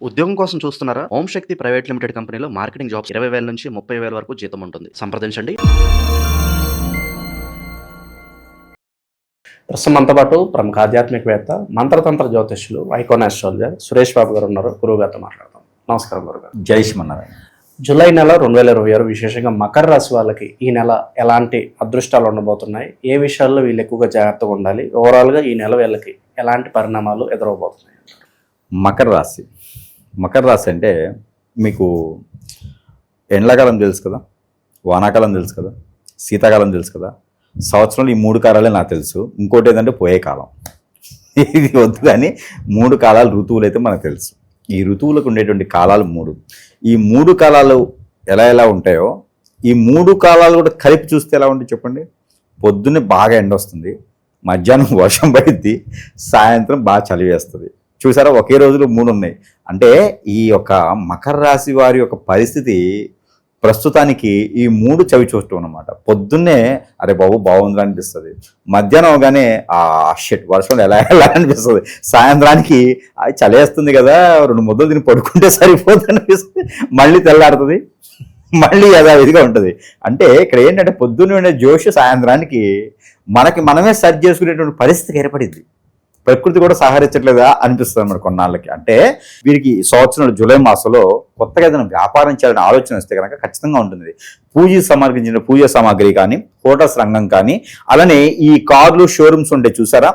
ఉద్యోగం కోసం చూస్తున్నారా? ఓం శక్తి ప్రైవేట్ లిమిటెడ్ కంపెనీలో మార్కెటింగ్ జాబ్స్ 20,000 నుంచి 30,000 వరకు జీతం ఉంటుంది. సంప్రదించండి. ప్రస్తుతం మనతో పాటు ప్రముఖ ఆధ్యాత్మికవేత్త, మంత్రతంత్ర జ్యోతిష్యులు, ఐకాన్ ఆస్ట్రాలజర్ సురేష్ బాబు గారు ఉన్నారు. గురువు గారితో మాట్లాడతాం. నమస్కారం గురుగారు. జై శ్రీమన్నారాయణ. జూలై నెల 2026 విశేషంగా మకర రాశి వాళ్ళకి ఈ నెల ఎలాంటి అదృష్టాలు ఉండబోతున్నాయి, ఏ విషయాల్లో వీళ్ళు ఎక్కువగా జాగ్రత్తగా ఉండాలి, ఓవరాల్గా ఈ నెల వీళ్ళకి ఎలాంటి పరిణామాలు ఎదురవబోతున్నాయి? మకర రాశి అంటే మీకు ఎండాకాలం తెలుసు కదా, వానాకాలం తెలుసు కదా, శీతాకాలం తెలుసు కదా. సంవత్సరంలో ఈ 3 కాలాలే నాకు తెలుసు. ఇంకోటి ఏంటంటే పోయే కాలం. ఇది వద్దు, కానీ 3 కాలాలు ఋతువులు అయితే మనకు తెలుసు. ఈ ఋతువులకు ఉండేటువంటి కాలాలు 3. ఈ 3 కాలాలు ఎలా ఉంటాయో ఈ 3 కాలాలు కూడా కలిపి చూస్తే ఎలా ఉంటుంది చెప్పండి. పొద్దున్నే బాగా ఎండ వస్తుంది, మధ్యాహ్నం వర్షం పడిద్ది, సాయంత్రం బాగా చలి వేస్తుంది. చూసారా, ఒకే రోజులో 3 ఉన్నాయి. అంటే ఈ యొక్క మకర రాశి వారి యొక్క పరిస్థితి ప్రస్తుతానికి ఈ 3 చవి చూడటం అనమాట. పొద్దున్నే అరే బాబు బాగుంది అనిపిస్తుంది, మధ్యాహ్నం అవగానే షెట్ వర్షం ఎలా అనిపిస్తుంది, సాయంత్రానికి చలేస్తుంది కదా 2 ముద్దలు తిని పడుకుంటే సరిపోతుంది అనిపిస్తుంది, మళ్ళీ తెల్లారుతుంది, మళ్ళీ యథావిధిగా ఉంటుంది. అంటే ఇక్కడ ఏంటంటే పొద్దున్నే ఉండే జోష్ సాయంత్రానికి మనమే సెర్చ్ చేసుకునేటువంటి పరిస్థితి ఏర్పడింది. ప్రకృతి కూడా సహకరించట్లేదా అనిపిస్తుంది అన్నమాట కొన్నాళ్ళకి. అంటే వీరికి సంవత్సరం జూలై మాసంలో కొత్తగా ఏదైనా వ్యాపారం చేయాలని ఆలోచన వస్తే కనుక ఖచ్చితంగా ఉంటుంది. పూజకి సంబంధించిన పూజా సామాగ్రి కానీ, హోటల్స్ రంగం కానీ, అలానే ఈ కార్లు షోరూమ్స్ ఉంటాయి చూసారా,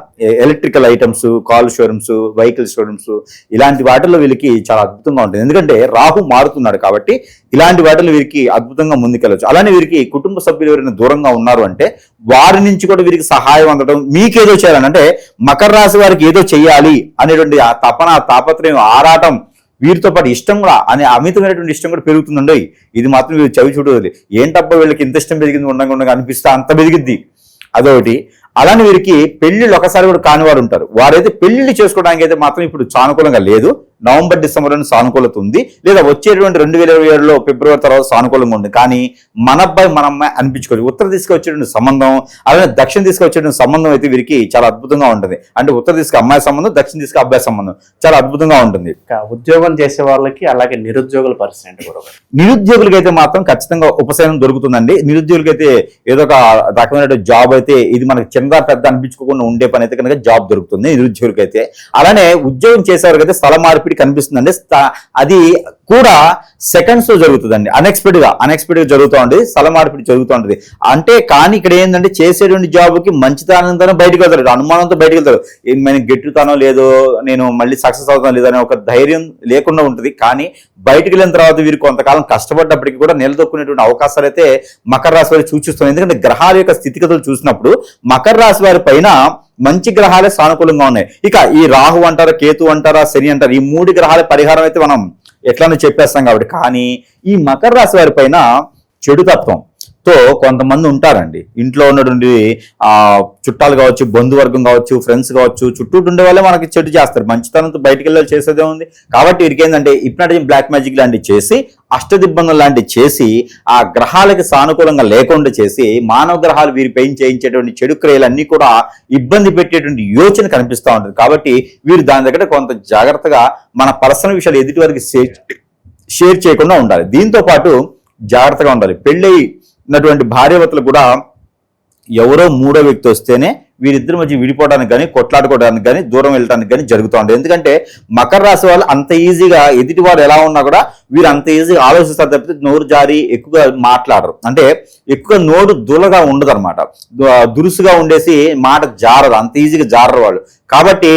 ఎలక్ట్రికల్ ఐటమ్స్, కార్లు షోరూమ్స్, వెహికల్ షోరూమ్స్, ఇలాంటి వాటిల్లో వీళ్ళకి చాలా అద్భుతంగా ఉంటుంది. ఎందుకంటే రాహు మారుతున్నాడు కాబట్టి ఇలాంటి వాటిలో వీరికి అద్భుతంగా ముందుకెళ్ళచ్చు. అలానే వీరికి కుటుంబ సభ్యులు ఎవరైనా దూరంగా ఉన్నారు అంటే వారి నుంచి కూడా వీరికి సహాయం అందడం, మీకేదో చేయాలని అంటే మకర రాశి వారికి ఏదో చెయ్యాలి అనేటువంటి ఆ తపన, తాపత్రయం, ఆరాటం, వీరితో పాటు ఇష్టం కూడా అనే అమితమైనటువంటి ఇష్టం కూడా పెరుగుతుందండి. ఇది మాత్రం వీళ్ళు చవి చూడదు. ఏంటబ్బా వీళ్ళకి ఇంత ఇష్టం పెరిగింది ఉండగా అనిపిస్తే అంత పెరిగిద్ది, అదొకటి. అలానే వీరికి పెళ్లిళ్ళు ఒకసారి కూడా కానివారు ఉంటారు. వారైతే పెళ్లిళ్ళు చేసుకోవడానికి అయితే మాత్రం ఇప్పుడు సానుకూలంగా లేదు. నవంబర్, డిసెంబర్లో సానుకూలత ఉంది, లేదా వచ్చేటువంటి 2027లో ఫిబ్రవరి తర్వాత సానుకూలంగా ఉంది. కానీ మన అబ్బాయి మన అమ్మాయి అనిపించుకోవచ్చు. ఉత్తర దిశగా వచ్చేటువంటి సంబంధం, అలానే దక్షిణ దిశగా వచ్చేటువంటి సంబంధం అయితే వీరికి చాలా అద్భుతంగా ఉంటుంది. అంటే ఉత్తర దిశగా అమ్మాయి సంబంధం, దక్షిణ దిశగా అబ్బాయి సంబంధం చాలా అద్భుతంగా ఉంటుంది. ఉద్యోగం చేసే వాళ్ళకి, అలాగే నిరుద్యోగుల పరిస్థితి కూడా, నిరుద్యోగులకి అయితే మాత్రం ఖచ్చితంగా ఉపశమనం దొరుకుతుందండి. నిరుద్యోగులకైతే ఏదో ఒక రకమైన జాబ్ అయితే, ఇది మనకి చిన్న పెద్ద అనిపించుకోకుండా ఉండే పని అయితే కనుక జాబ్ దొరుకుతుంది నిరుద్యోగులకైతే. అలానే ఉద్యోగం చేసేవారికైతే స్థల మార్పిడి కనిపిస్తుందండి. అది కూడా సెకండ్స్ లో జరుగుతుందండి. అన్ఎక్స్పెక్టెడ్ గా జరుగుతూ ఉంటుంది, స్థల మార్పిడి జరుగుతూ ఉంటుంది. అంటే కానీ ఇక్కడ ఏంటంటే చేసేటువంటి జాబ్ కి మంచితనంతో బయటకు వెళ్తారు, అనుమానంతో బయటకు వెళ్తారు. నేను గెట్టుతానో లేదో, నేను మళ్ళీ సక్సెస్ అవుతానో లేదో అనే ఒక ధైర్యం లేకుండా ఉంటుంది. కానీ బయటకు వెళ్ళిన తర్వాత వీరు కొంతకాలం కష్టపడ్డప్పటికీ కూడా నిలదొక్కునేటువంటి అవకాశాలు అయితే మకర రాశి వారికి సూచిస్తుంది. ఎందుకంటే గ్రహాల యొక్క స్థితిగతులు చూసినప్పుడు మకర రాశి వారి పైన మంచి గ్రహాలే సానుకూలంగా ఉన్నాయి. ఇక ఈ రాహు అంటారా, కేతు అంటారా, శని అంటారా, ఈ 3 గ్రహాల పరిహారం అయితే మనం ఎట్లానో చెప్పేస్తాం కాబట్టి. కానీ ఈ మకర రాశి వారి పైన చెడు తత్వంతో కొంతమంది ఉంటారండి. ఇంట్లో ఉన్నటువంటి చుట్టాలు కావచ్చు, బంధువర్గం కావచ్చు, ఫ్రెండ్స్ కావచ్చు, చుట్టూ ఉండే వాళ్ళే మనకి చెడు చేస్తారు. మంచితనంతో బయటికి వెళ్ళాలి చేసేదే ఉంది. కాబట్టి వీరికి ఏంటంటే హిప్నాటిజం, బ్లాక్ మ్యాజిక్ లాంటివి చేసి, అష్టదిబ్బంగం లాంటివి చేసి, ఆ గ్రహాలకి సానుకూలంగా లేకుండా చేసి, మానవ గ్రహాలు వీరిపై చేయించేటువంటి చెడు క్రియలన్నీ కూడా ఇబ్బంది పెట్టేటువంటి యోచన కనిపిస్తూ ఉంటుంది. కాబట్టి వీరు దాని దగ్గర కొంత జాగ్రత్తగా మన పర్సనల్ విషయాలు ఎదుటి వారికి షేర్ చేయకుండా ఉండాలి. దీంతో పాటు జాగ్రత్తగా ఉండాలి. పెళ్ళైనటువంటి భార్యాభర్తలు కూడా ఎవరో 3వ వ్యక్తి వస్తేనే వీరిద్దరి మధ్య విడిపోవడానికి కానీ, కొట్లాడుకోవడానికి కానీ, దూరం వెళ్ళడానికి కానీ జరుగుతూ ఉంటుంది. ఎందుకంటే మకర రాశి వాళ్ళు అంత ఈజీగా ఎదుటి వారు ఎలా ఉన్నా కూడా వీరు అంత ఈజీగా ఆలోచిస్తారు తప్పితే నోరు జారి ఎక్కువగా మాట్లాడరు. అంటే ఎక్కువ నోరు దులగా ఉండదు అనమాట, దురుసుగా ఉండేసి మాట జారదు, అంత ఈజీగా జారరు వాళ్ళు. కాబట్టి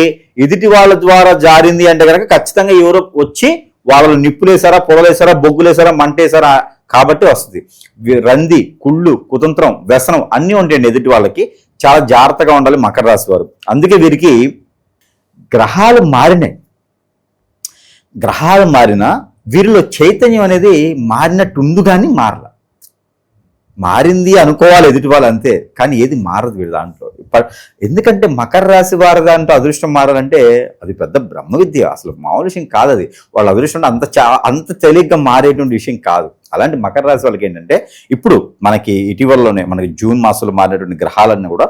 ఎదుటి వాళ్ళ ద్వారా జారింది అంటే కనుక ఖచ్చితంగా ఎవరో వచ్చి వాళ్ళు నిప్పులేసారా, పొగలేసారా, బొగ్గులేసారా, మంటేసారా కాబట్టి వస్తుంది. రంది, కుళ్ళు, కుతంత్రం, వ్యసనం అన్నీ ఉంటాయండి ఎదుటి వాళ్ళకి. చాలా జాగ్రత్తగా ఉండాలి మకర రాశి వారు. అందుకే వీరికి గ్రహాలు మారినా వీరిలో చైతన్యం అనేది మారినట్టుండు కానీ మారింది అనుకోవాలి ఎదుటి వాళ్ళు, అంతే. కానీ ఏది మారదు వీళ్ళ దాంట్లో. ఎందుకంటే మకర రాశి వారి దాంట్లో అదృష్టం మారాలంటే అది పెద్ద బ్రహ్మ విద్య, అసలు మామూలు విషయం కాదు అది. వాళ్ళ అదృష్టం అంత తేలిగ్గా మారేటువంటి విషయం కాదు. అలాంటి మకర రాశి వాళ్ళకి ఏంటంటే ఇప్పుడు మనకి ఇటీవలలోనే మనకి జూన్ మాసంలో మారినటువంటి గ్రహాలన్నీ కూడా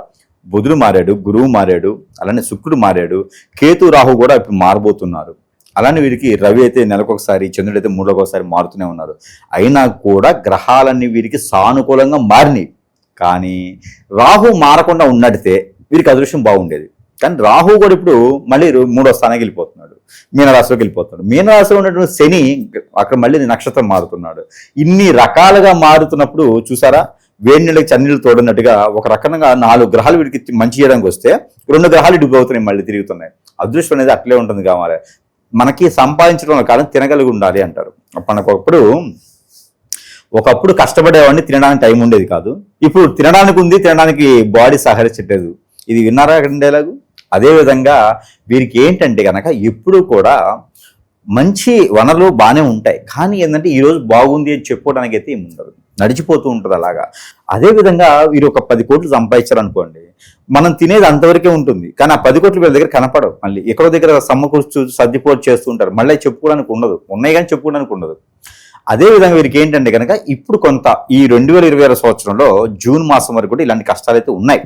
బుధుడు మారాడు, గురువు మారాడు, అలానే శుక్రుడు మారాడు, కేతు రాహు కూడా ఇప్పుడు మారబోతున్నారు. అలానే వీరికి రవి అయితే నెలకొకసారి, చంద్రుడు అయితే 3 ఒకసారి మారుతూనే ఉన్నారు. అయినా కూడా గ్రహాలన్నీ వీరికి సానుకూలంగా మారినాయి. కానీ రాహు మారకుండా ఉన్నట్టే వీరికి అదృష్టం బాగుండేది. కానీ రాహు కూడా ఇప్పుడు మళ్ళీ 3వ స్థానానికి వెళ్ళిపోతున్నాడు, మీనరాశిలోకి వెళ్ళిపోతున్నాడు. మీనరాశిలో ఉన్నటువంటి శని అక్కడ మళ్ళీ నక్షత్రం మారుతున్నాడు. ఇన్ని రకాలుగా మారుతున్నప్పుడు చూసారా, వేడి నీళ్ళకి చన్నీళ్ళు తోడినట్టుగా ఒక రకంగా 4 గ్రహాలు వీడికి మంచి చేయడానికి వస్తే 2 గ్రహాలు ఇడిపోతున్నాయి, మళ్ళీ తిరుగుతున్నాయి. అదృష్టం అనేది అట్లే ఉంటుంది కావాలి. మనకి సంపాదించడం కాలం తినగలిగి ఉండాలి అంటారు. ఒకప్పుడు కష్టపడేవాడిని, తినడానికి టైం ఉండేది కాదు. ఇప్పుడు తినడానికి ఉంది, తినడానికి బాడీ సహకరించట్లేదు. ఇది విన్నారా డైలాగు? అదేవిధంగా వీరికి ఏంటంటే కనుక ఎప్పుడు కూడా మంచి వనరులు బాగానే ఉంటాయి. కానీ ఏంటంటే ఈరోజు బాగుంది అని చెప్పుకోవడానికి అయితే ఏమి ఉండదు, నడిచిపోతూ ఉంటుంది అలాగా. అదేవిధంగా వీరు ఒక 10 కోట్లు సంపాదించారనుకోండి, మనం తినేది అంతవరకే ఉంటుంది. కానీ ఆ 10 కోట్లు వీళ్ళ దగ్గర కనపడవు. మళ్ళీ ఎక్కడో దగ్గర సమ్మకూర్చు సర్దిపోటు చేస్తూ ఉంటారు. మళ్ళీ చెప్పుకోవడానికి ఉండదు, ఉన్నాయి కానీ చెప్పుకోవడానికి ఉండదు. అదేవిధంగా వీరికి ఏంటంటే కనుక ఇప్పుడు కొంత ఈ 2026 సంవత్సరంలో జూన్ మాసం వరకు కూడా ఇలాంటి కష్టాలు అయితే ఉన్నాయి.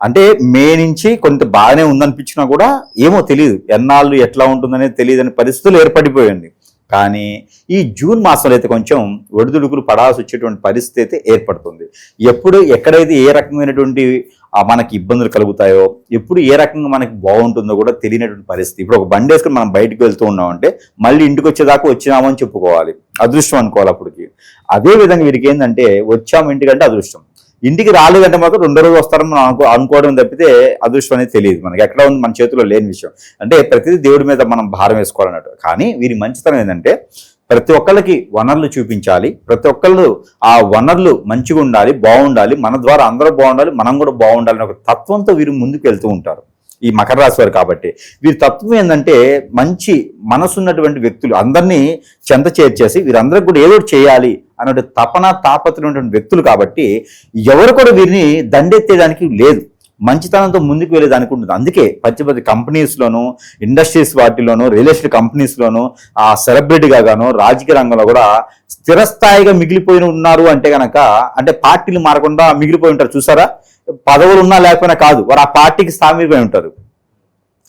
అంటే మే నుంచి కొంత బాగానే ఉందనిపించినా కూడా ఏమో తెలియదు, ఎన్నాళ్ళు ఎట్లా ఉంటుందనేది తెలియదని పరిస్థితులు ఏర్పడిపోయింది. కానీ ఈ జూన్ మాసంలో అయితే కొంచెం ఒడిదుడుకులు పడాల్సి వచ్చేటువంటి పరిస్థితి అయితే ఏర్పడుతుంది. ఎప్పుడు ఎక్కడైతే ఏ రకమైనటువంటి మనకి ఇబ్బందులు కలుగుతాయో, ఎప్పుడు ఏ రకంగా మనకి బాగుంటుందో కూడా తెలియనటువంటి పరిస్థితి. ఇప్పుడు ఒక బండి వేసుకుని మనం బయటకు వెళ్తూ ఉన్నామంటే మళ్ళీ ఇంటికి వచ్చేదాకా వచ్చినామని చెప్పుకోవాలి, అదృష్టం అనుకోవాలి అప్పటికి. అదేవిధంగా వీరికి ఏంటంటే వచ్చాము ఇంటికంటే అదృష్టం, ఇంటికి రాలేదంటే మాత్రం 2 రోజులు వస్తారని మనం అనుకోవడం తప్పితే అదృష్టం అనేది తెలియదు మనకి. ఎక్కడ ఉంది మన చేతిలో లేని విషయం. అంటే ప్రతిదీ దేవుడి మీద మనం భారం వేసుకోవాలన్నట్టు. కానీ వీరి మంచితనం ఏంటంటే ప్రతి ఒక్కళ్ళకి వనరులు చూపించాలి, ప్రతి ఒక్కళ్ళు ఆ వనరులు మంచిగా ఉండాలి, బాగుండాలి, మన ద్వారా అందరూ బాగుండాలి, మనం కూడా బాగుండాలి అనే ఒక తత్వంతో వీరు ముందుకు వెళ్తూ ఉంటారు ఈ మకర రాశి వారు. కాబట్టి వీరి తత్వం ఏంటంటే మంచి మనసున్నటువంటి వ్యక్తులు, అందరినీ చెంత చేర్చేసి వీరందరికీ కూడా ఏదో చేయాలి అన్నట్టు తపన తాపత్రమైనటువంటి వ్యక్తులు. కాబట్టి ఎవరు కూడా వీరిని దండెత్తేదానికి లేదు, మంచితనంతో ముందుకు వెళ్ళేదానికి ఉంటుంది. అందుకే పచ్చి కంపెనీస్లోను, ఇండస్ట్రీస్ వాటిలోను, రియల్ ఎస్టేట్ కంపెనీస్లోను, ఆ సెలబ్రిటీగా గాను, రాజకీయ రంగంలో కూడా స్థిరస్థాయిగా మిగిలిపోయి ఉన్నారు. అంటే కనుక అంటే పార్టీలు మారకుండా మిగిలిపోయి ఉంటారు. చూసారా, పదవులు ఉన్నా లేకపోయినా కాదు, వారు ఆ పార్టీకి స్థామిపోయి ఉంటారు.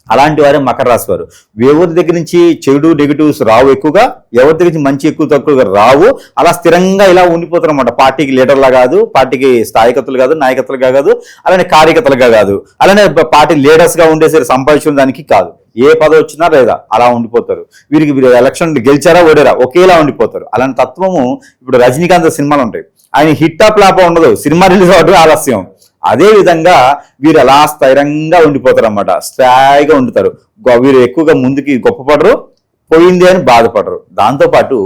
అలాంటి వారే మకర రాశి వారు. ఎవరి దగ్గర నుంచి చెడు నెగిటివ్స్ రావు ఎక్కువగా, ఎవరి దగ్గర నుంచి మంచి ఎక్కువ తక్కువగా రావు. అలా స్థిరంగా ఇలా ఉండిపోతారు అన్నమాట. పార్టీకి లీడర్లా కాదు, పార్టీకి స్థాయికత్తులు కాదు, నాయకత్తులుగా కాదు, అలానే కార్యకర్తలుగా కాదు, అలానే పార్టీ లీడర్స్ గా ఉండేసరి సంపాదించిన దానికి కాదు. ఏ పదవి వచ్చినా లేదా అలా ఉండిపోతారు. వీరు ఎలక్షన్ గెలిచారా ఓడారా ఒకేలా ఉండిపోతారు. అలాంటి తత్వము ఇప్పుడు రజనీకాంత్ సినిమాలు ఉంటాయి, ఆయన హిట్ ఆఫ్ లాప ఉండదు, సినిమా రిలీజ్ అవ్వడం ఆలస్యం. అదే విధంగా వీరు అలా స్థిరంగా ఉండిపోతారు అన్నమాట, స్థాయిగా ఉండుతారు. వీరు ఎక్కువగా ముందుకి గొప్పపడరు, పోయింది అని బాధపడరు. దాంతోపాటు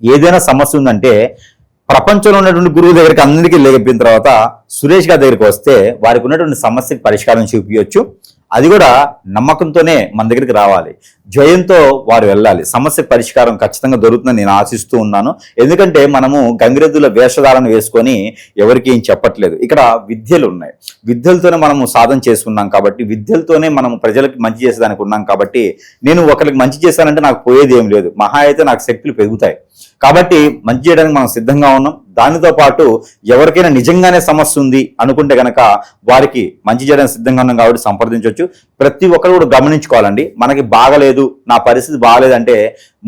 ఏదైనా సమస్య ఉందంటే ప్రపంచంలో ఉన్నటువంటి గురువు దగ్గరికి అందరికీ లేకపోయిన తర్వాత సురేష్ గారి దగ్గరికి వస్తే వారికి ఉన్నటువంటి సమస్యకి పరిష్కారం చూపించవచ్చు. అది కూడా నమ్మకంతోనే మన దగ్గరికి రావాలి, జయంతో వారు వెళ్ళాలి. సమస్య పరిష్కారం ఖచ్చితంగా దొరుకుతుందని నేను ఆశిస్తూ ఉన్నాను. ఎందుకంటే మనము గంగిరెద్దుల వేషధారణ వేసుకొని ఎవరికి ఏం చెప్పట్లేదు. ఇక్కడ విద్యలు ఉన్నాయి, విద్యలతోనే మనము సాధన చేసుకున్నాం కాబట్టి, విద్యలతోనే మనం ప్రజలకు మంచి చేసేదానికి ఉన్నాం కాబట్టి, నేను ఒకరికి మంచి చేశానంటే నాకు పోయేది ఏం లేదు, మహా అయితే నాకు శక్తులు పెరుగుతాయి. కాబట్టి మంచి చేయడానికి మనం సిద్ధంగా ఉన్నాం. దానితో పాటు ఎవరికైనా నిజంగానే సమస్య ఉంది అనుకుంటే కనుక వారికి మంచి చేయడానికి సిద్ధంగా ఉన్నాం కాబట్టి సంప్రదించవచ్చు. ప్రతి ఒక్కరు కూడా గమనించుకోవాలండి, మనకి బాగలేదు, నా పరిస్థితి బాగలేదంటే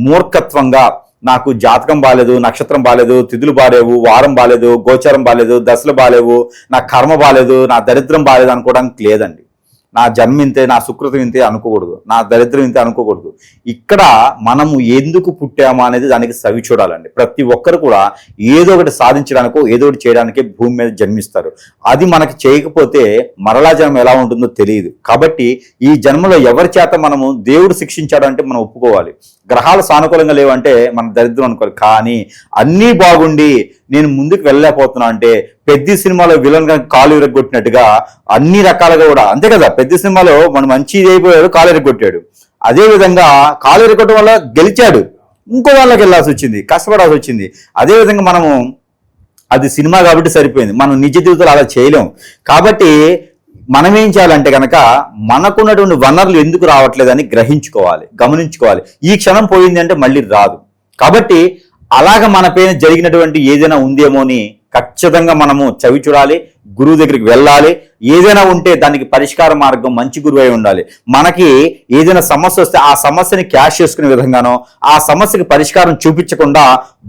మూర్ఖత్వంగా నాకు జాతకం బాలేదు, నక్షత్రం బాలేదు, తిథులు బాలేవు, వారం బాలేదు, గోచారం బాలేదు, దశలు బాలేవు, నా కర్మ బాలేదు, నా దరిద్రం బాలేదు అనుకోవడానికి లేదండి. నా జన్మ ఇంతే, నా సుకృతం ఇంతే అనుకోకూడదు, నా దరిద్రం ఇంతే అనుకోకూడదు. ఇక్కడ మనము ఎందుకు పుట్టామా అనేది దానికి సవి చూడాలండి. ప్రతి ఒక్కరు కూడా ఏదో ఒకటి సాధించడానికో ఏదో ఒకటి చేయడానికే భూమి మీద జన్మిస్తారు. అది మనకి చేయకపోతే మరలా జన్మ ఎలా ఉంటుందో తెలియదు. కాబట్టి ఈ జన్మలో ఎవరి చేత మనము దేవుడు శిక్షించాడు అంటే మనం ఒప్పుకోవాలి. గ్రహాలు సానుకూలంగా లేవంటే మన దరిద్రం అనుకోవాలి. కానీ అన్నీ బాగుండి నేను ముందుకు వెళ్ళలేకపోతున్నా అంటే పెద్ద సినిమాలో విలన్ గా కాలు ఎరగొట్టినట్టుగా అన్ని రకాలుగా కూడా అంతే కదా. పెద్ద సినిమాలో మనం మంచి అయిపోయాడు, కాలు ఎరగొట్టాడు. అదే విధంగా కాలు ఎరగొట్టడం వల్ల గెలిచాడు, ఇంకో వాళ్ళకి వెళ్ళాల్సి వచ్చింది, కష్టపడాల్సి వచ్చింది. అదే విధంగా మనము అది సినిమా కాబట్టి సరిపోయింది, మనం నిజ జీవితంలో అలా చేయలేం. కాబట్టి మనం ఏం చేయాలంటే కనుక మనకున్నటువంటి వనరులు ఎందుకు రావట్లేదని గ్రహించుకోవాలి, గమనించుకోవాలి. ఈ క్షణం పోయింది అంటే మళ్ళీ రాదు. కాబట్టి అలాగ మన పైన జరిగినటువంటి ఏదైనా ఉందేమో అని ఖచ్చితంగా మనము చవి చూడాలి, గురువు దగ్గరికి వెళ్ళాలి. ఏదైనా ఉంటే దానికి పరిష్కార మార్గం మంచి గురువు అయి ఉండాలి. మనకి ఏదైనా సమస్య వస్తే ఆ సమస్యని క్యాష్ చేసుకునే విధంగానో, ఆ సమస్యకి పరిష్కారం చూపించకుండా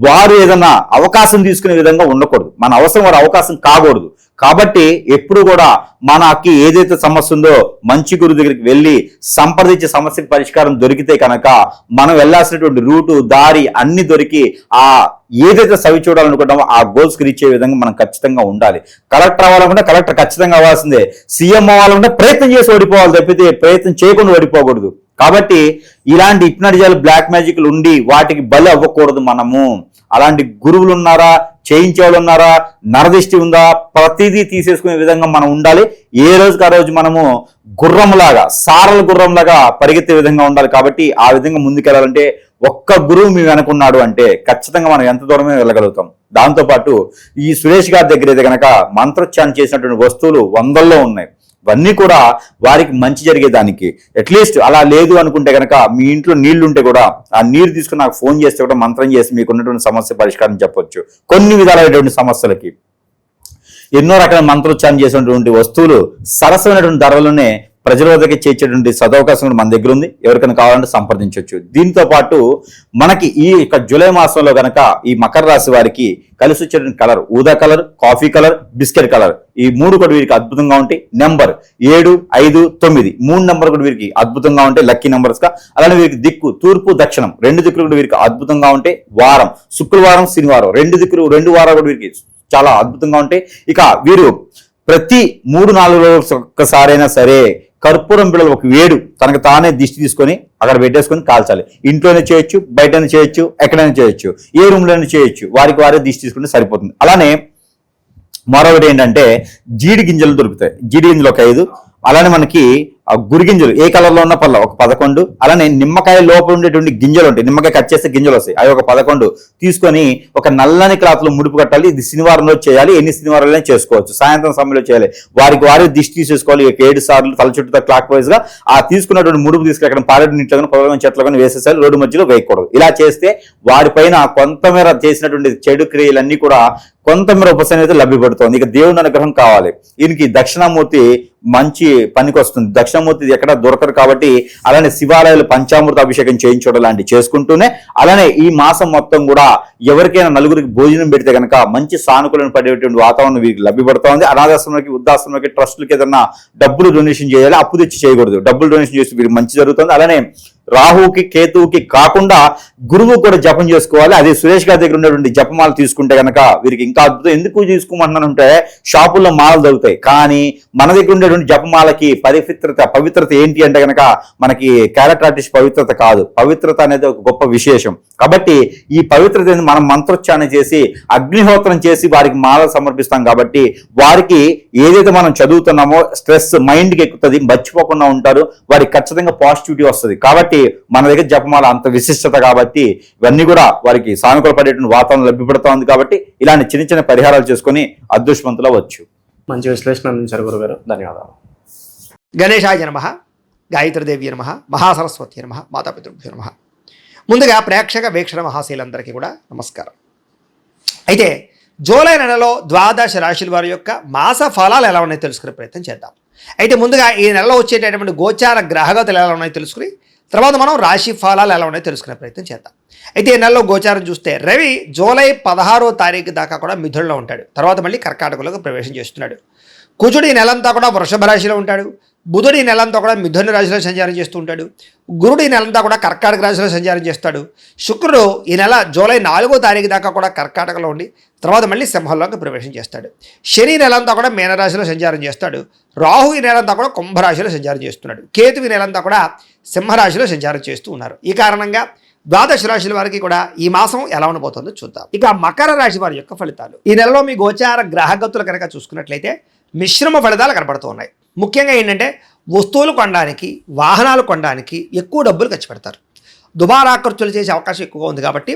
వారు ఏదైనా అవకాశం తీసుకునే విధంగా ఉండకూడదు. మన అవసరం వారు అవకాశం కాకూడదు. కాబట్టి ఎప్పుడు కూడా మనకి ఏదైతే సమస్య ఉందో మంచి గురువు దగ్గరికి వెళ్ళి సంప్రదించే సమస్యకి పరిష్కారం దొరికితే కనుక మనం వెళ్ళాల్సినటువంటి రూటు, దారి అన్ని దొరికి ఆ ఏదైతే సవి చూడాలనుకుంటామో ఆ గోల్స్కి రీచ్ అయ్యే విధంగా మనం ఖచ్చితంగా ఉండాలి. కలెక్టర్ అవ్వాలనుకుంటే కలెక్టర్ ఖచ్చితంగా అవ్వాల్సిందే. సీఎం అవ్వాలనుకుంటే ప్రయత్నం చేసి ఓడిపోవాలి తప్పితే ప్రయత్నం చేయకుండా ఓడిపోకూడదు. కాబట్టి ఇలాంటి హిప్నటిజాలు, బ్లాక్ మ్యాజిక్లు ఉండి వాటికి బలి అవ్వకూడదు మనము. అలాంటి గురువులు ఉన్నారా, చేయించే వాళ్ళు ఉన్నారా, నరదిష్టి ఉందా, ప్రతిదీ తీసేసుకునే విధంగా మనం ఉండాలి. ఏ రోజుకి ఆ రోజు మనము గుర్రంలాగా, సారల గుర్రంలాగా పరిగెత్తే విధంగా ఉండాలి. కాబట్టి ఆ విధంగా ముందుకెళ్ళాలంటే ఒక్క గురువు మీ వెనుకున్నాడు అంటే ఖచ్చితంగా మనం ఎంత దూరమే వెళ్ళగలుగుతాం. దాంతోపాటు ఈ సురేష్ గారి దగ్గర అయితే కనుక మంత్రోచ్చారణ చేసినటువంటి వస్తువులు వందల్లో ఉన్నాయి. ఇవన్నీ కూడా వారికి మంచి జరిగేదానికి. అట్లీస్ట్ అలా లేదు అనుకుంటే కనుక మీ ఇంట్లో నీళ్లు ఉంటే కూడా ఆ నీరు తీసుకుని నాకు ఫోన్ చేస్తే కూడా మంత్రం చేసి మీకు ఉన్నటువంటి సమస్య పరిష్కారం చెప్పొచ్చు. కొన్ని విధాలైనటువంటి సమస్యలకి ఎన్నో రకాల మంత్రోచ్చారణ చేసినటువంటి వస్తువులు సరసమైనటువంటి ధరలోనే ప్రజల వద్దకి చేర్చేటువంటి సదవకాశం కూడా మన దగ్గర ఉంది. ఎవరికైనా కావాలంటే సంప్రదించవచ్చు. దీంతో పాటు మనకి ఈ జూలై మాసంలో కనుక ఈ మకర రాశి వారికి కలిసి వచ్చేటువంటి కలర్ ఊదా colour, coffee colour, biscuit colour, ఈ మూడు కూడా వీరికి అద్భుతంగా ఉంటాయి. నెంబర్ 7, 5, 9 3 నెంబర్ కూడా వీరికి అద్భుతంగా ఉంటాయి, లక్కీ నెంబర్స్ గా. అలానే వీరికి దిక్కు తూర్పు, దక్షిణం 2 దిక్కులు కూడా వీరికి అద్భుతంగా ఉంటాయి. వారం శుక్రవారం, శనివారం 2 దిక్కులు 2 వారాలు కూడా వీరికి చాలా అద్భుతంగా ఉంటాయి. ఇక వీరు ప్రతి 3-4 రోజులు ఒక్కసారైనా సరే కర్పూరం బిళ్ళలు ఒక వేడు తనకు తానే దిష్టి తీసుకొని అక్కడ పెట్టేసుకొని కాల్చాలి. ఇంట్లోనే చేయొచ్చు, బయటనే చేయొచ్చు, ఎక్కడైనా చేయొచ్చు, ఏ రూమ్లోనే చేయొచ్చు. వారికి వారే దిష్టి తీసుకుంటే సరిపోతుంది. అలానే మరొకటి ఏంటంటే జీడి గింజలు దొరుకుతాయి. జీడి గింజలు ఒక 5, అలానే మనకి ఆ గురిగింజలు ఏ కలర్ లో ఉన్న పళ్ళ ఒక 11, అలానే నిమ్మకాయ లోపల ఉండేటువంటి గింజలు ఉంటాయి, నిమ్మకాయ కట్ చేస్తే గింజలు వస్తాయి, అవి ఒక 11 తీసుకొని ఒక నల్లని క్లాత్ లో ముడుపు కట్టాలి. ఇది శనివారం రోజు చేయాలి, ఎన్ని శనివారాలైనా చేసుకోవచ్చు, సాయంత్రం సమయంలో చేయాలి. వారికి వారి దిష్టి తీసేసుకోవాలి. 7 సార్లు తల చుట్టూ క్లాక్ వైజ్ గా ఆ తీసుకున్నటువంటి ముడుపు తీసుకుని అక్కడ పారేడు నీటిలో కానీ పొలం చెట్లు కానీ వేసేసారి, రోడ్డు మధ్యలో వేయకూడదు. ఇలా చేస్తే వారిపైన కొంతమేర చేసినటువంటి చెడు క్రియలన్నీ కూడా కొంతమేర ఉపశమనం లభ్యపడుతుంది. ఇక దేవుని అనుగ్రహం కావాలి. దీనికి దక్షిణామూర్తి మంచి పనికి వస్తుంది. దక్షిణామూర్తి ఎక్కడ దొరకరు కాబట్టి అలానే శివాలయాలు పంచామృత అభిషేకం చేయించడం లాంటివి చేసుకుంటూనే అలానే ఈ మాసం మొత్తం కూడా ఎవరికైనా నలుగురికి భోజనం పెడితే కనుక మంచి సానుకూలం పడేటువంటి వాతావరణం వీరికి లభ్యపడుతోంది. అనాథాశ్రమాలకి, వృద్ధాశ్రమాలకి, ట్రస్టులకి ఏదన్నా డబ్బులు డొనేషన్ చేయాలి, అప్పు తెచ్చి చేయకూడదు. డబ్బులు డొనేషన్ చేసి వీరికి మంచి జరుగుతుంది. అలానే రాహుకి, కేతువుకి కాకుండా గురువు కూడా జపం చేసుకోవాలి. అది సురేష్ గారి దగ్గర ఉన్నటువంటి జపమాల తీసుకుంటే కనుక వీరికి ఇంకా అద్భుతం. ఎందుకు తీసుకోమంటున్నానంటే షాపుల్లో మాలలు దొరుకుతాయి, కానీ మన దగ్గర ఉండేటువంటి జపమాలకి పవిత్రత ఏంటి అంటే కనుక మనకి క్యారెక్టర్ ఆర్టిస్ట్ పవిత్రత కాదు, పవిత్రత అనేది ఒక గొప్ప విశేషం. కాబట్టి ఈ పవిత్రత మనం మంత్రోచ్చారణ చేసి అగ్నిహోత్రం చేసి వారికి మాలలు సమర్పిస్తాం. కాబట్టి వారికి ఏదైతే మనం చదువుతున్నామో స్ట్రెస్ మైండ్కి ఎక్కుతుంది, మర్చిపోకుండా ఉంటారు, వారికి ఖచ్చితంగా పాజిటివిటీ వస్తుంది. కాబట్టి మన దగ్గర జపమాల అంత విశిష్టత కాబట్టి ఇవన్నీ కూడా వారికి సానుకూల పడేటువంటి వాతావరణం లభ్యపడుతోంది. కాబట్టి ఇలాంటి చిన్న చిన్న పరిహారాలు చేసుకుని అదృష్టవంతులు అవ్వచ్చు. మంచి విశ్లేషణ అందించారు గురుగారు, ధన్యవాదాలు. గణేశాయ నమః, గాయత్రీదేవి నమః, మహాసరస్వతి నమః, మాతాపితృభ్యో నమః. ముందుగా ప్రేక్షక వీక్షణ మహాశీలందరికీ కూడా నమస్కారం. అయితే జూలై నెలలో ద్వాదశ రాశుల వారి యొక్క మాస ఫలాలు ఎలా ఉన్నాయో తెలుసుకునే ప్రయత్నం చేద్దాం. అయితే ముందుగా ఈ నెలలో వచ్చేటటువంటి గోచార గ్రహగతులు ఎలా ఉన్నాయో తెలుసుకుని తర్వాత మనం రాశి ఫలాలు ఎలా ఉన్నాయో తెలుసుకునే ప్రయత్నం చేద్దాం. అయితే ఈ నెలలో గోచారం చూస్తే రవి జూలై 16వ తారీఖు దాకా కూడా మిథునంలో ఉంటాడు, తర్వాత మళ్ళీ కర్కాటకంలోకి ప్రవేశం చేస్తున్నాడు. కుజుడు ఈ నెలంతా కూడా వృషభ రాశిలో ఉంటాడు, బుధుడు ఈ నెలంతా కూడా మిథున రాశిలో సంచారం చేస్తూ ఉంటాడు, గురుడు ఈ నెలంతా కూడా కర్కాటక రాశిలో సంచారం చేస్తాడు, శుక్రుడు ఈ నెల జూలై 4వ తారీఖు దాకా కూడా కర్కాటకలో ఉండి తర్వాత మళ్ళీ సింహంలోకి ప్రవేశం చేస్తాడు, శని నెలంతా కూడా మీనరాశిలో సంచారం చేస్తాడు, రాహు ఈ నెలంతా కూడా కుంభరాశిలో సంచారం చేస్తున్నాడు, కేతు ఈ నెలంతా కూడా సింహరాశిలో సంచారం చేస్తూ ఉన్నారు. ఈ కారణంగా ద్వాదశ రాశుల వారికి కూడా ఈ మాసం ఎలా ఉండబోతుందో చూద్దాం. ఇక మకర రాశి వారి యొక్క ఫలితాలు ఈ నెలలో మీ గోచార గ్రహగతులు కనుక చూసుకున్నట్లయితే మిశ్రమ ఫలితాలు కనబడుతూ ఉన్నాయి. ముఖ్యంగా ఏంటంటే వస్తువులు కొనడానికి, వాహనాలు కొనడానికి ఎక్కువ డబ్బులు ఖర్చు పెడతారు. దుబారా ఖర్చులు చేసే అవకాశం ఎక్కువగా ఉంది కాబట్టి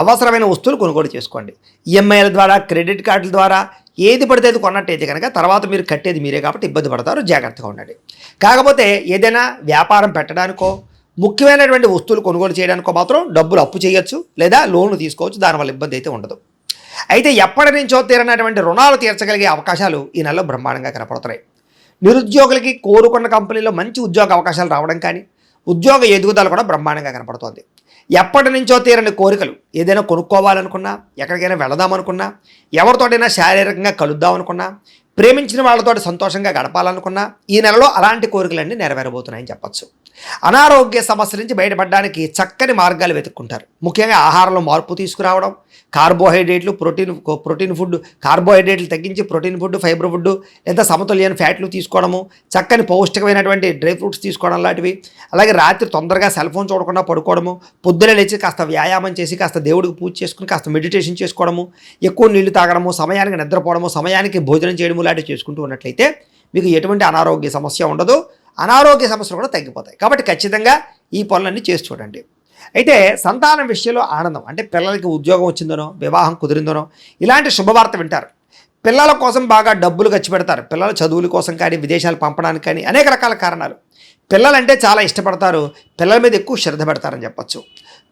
అవసరమైన వస్తువులు కొనుగోలు చేసుకోండి. ఈఎంఐల ద్వారా, క్రెడిట్ కార్డుల ద్వారా ఏది పడితే అది కొన్నట్టయితే కనుక తర్వాత మీరు కట్టేది మీరే కాబట్టి ఇబ్బంది పడతారు, జాగ్రత్తగా ఉండండి. కాకపోతే ఏదైనా వ్యాపారం పెట్టడానికో ముఖ్యమైనటువంటి వస్తువులు కొనుగోలు చేయడానికో మాత్రం డబ్బులు అప్పు చేయొచ్చు లేదా లోన్లు తీసుకోవచ్చు, దానివల్ల ఇబ్బంది అయితే ఉండదు. అయితే ఎప్పటి నుంచో తీరనటువంటి రుణాలు తీర్చగలిగే అవకాశాలు ఈ నెలలో బ్రహ్మాండంగా కనపడుతున్నాయి. నిరుద్యోగులకి కోరుకున్న కంపెనీలో మంచి ఉద్యోగ అవకాశాలు రావడం కానీ ఉద్యోగ ఎదుగుదల కూడా బ్రహ్మాండంగా కనపడుతోంది. ఎప్పటి నుంచో తీరని కోరికలు, ఏదైనా కొనుక్కోవాలనుకున్నా, ఎక్కడికైనా వెళదామనుకున్నా, ఎవరితోటైనా శారీరకంగా కలుద్దామనుకున్నా, ప్రేమించిన వాళ్ళతో సంతోషంగా గడపాలనుకున్నా ఈ నెలలో అలాంటి కోరికలన్నీ నెరవేరబోతున్నాయని చెప్పచ్చు. అనారోగ్య సమస్యల నుంచి బయటపడడానికి చక్కని మార్గాలు వెతుక్కుంటారు. ముఖ్యంగా ఆహారంలో మార్పు తీసుకురావడం, కార్బోహైడ్రేట్లు, ప్రోటీన్ ఫుడ్, కార్బోహైడ్రేట్లు తగ్గించి ప్రోటీన్ ఫుడ్, ఫైబర్ ఫుడ్ లేదా సమతుల్యమైన ఫ్యాట్లు తీసుకోవడము, చక్కని పౌష్టికమైనటువంటి డ్రై ఫ్రూట్స్ తీసుకోవడం లాంటివి. అలాగే రాత్రి తొందరగా సెల్ ఫోన్ చూడకుండా పడుకోవడము, పొద్దున లేచి కాస్త వ్యాయామం చేసి కాస్త దేవుడికి పూజ చేసుకుని కాస్త మెడిటేషన్ చేసుకోవడము, ఎక్కువ నీళ్లు తాగడము, సమయానికి నిద్రపోవడము, సమయానికి భోజనం చేయడము లాంటివి చేసుకుంటూ ఉన్నట్లయితే మీకు ఎటువంటి అనారోగ్య సమస్య ఉండదు. అనారోగ్య సమస్యలు కూడా తగ్గిపోతాయి. కాబట్టి ఖచ్చితంగా ఈ పనులన్నీ చేసి చూడండి. అయితే సంతానం విషయంలో ఆనందం, అంటే పిల్లలకి ఉద్యోగం వచ్చిందనో, వివాహం కుదిరిందనో ఇలాంటి శుభవార్త వింటారు. పిల్లల కోసం బాగా డబ్బులు ఖర్చు పెడతారు. పిల్లల చదువుల కోసం కానీ, విదేశాలు పంపడానికి కానీ అనేక రకాల కారణాలు. పిల్లలంటే చాలా ఇష్టపడతారు, పిల్లల మీద ఎక్కువ శ్రద్ధ పెడతారని చెప్పచ్చు.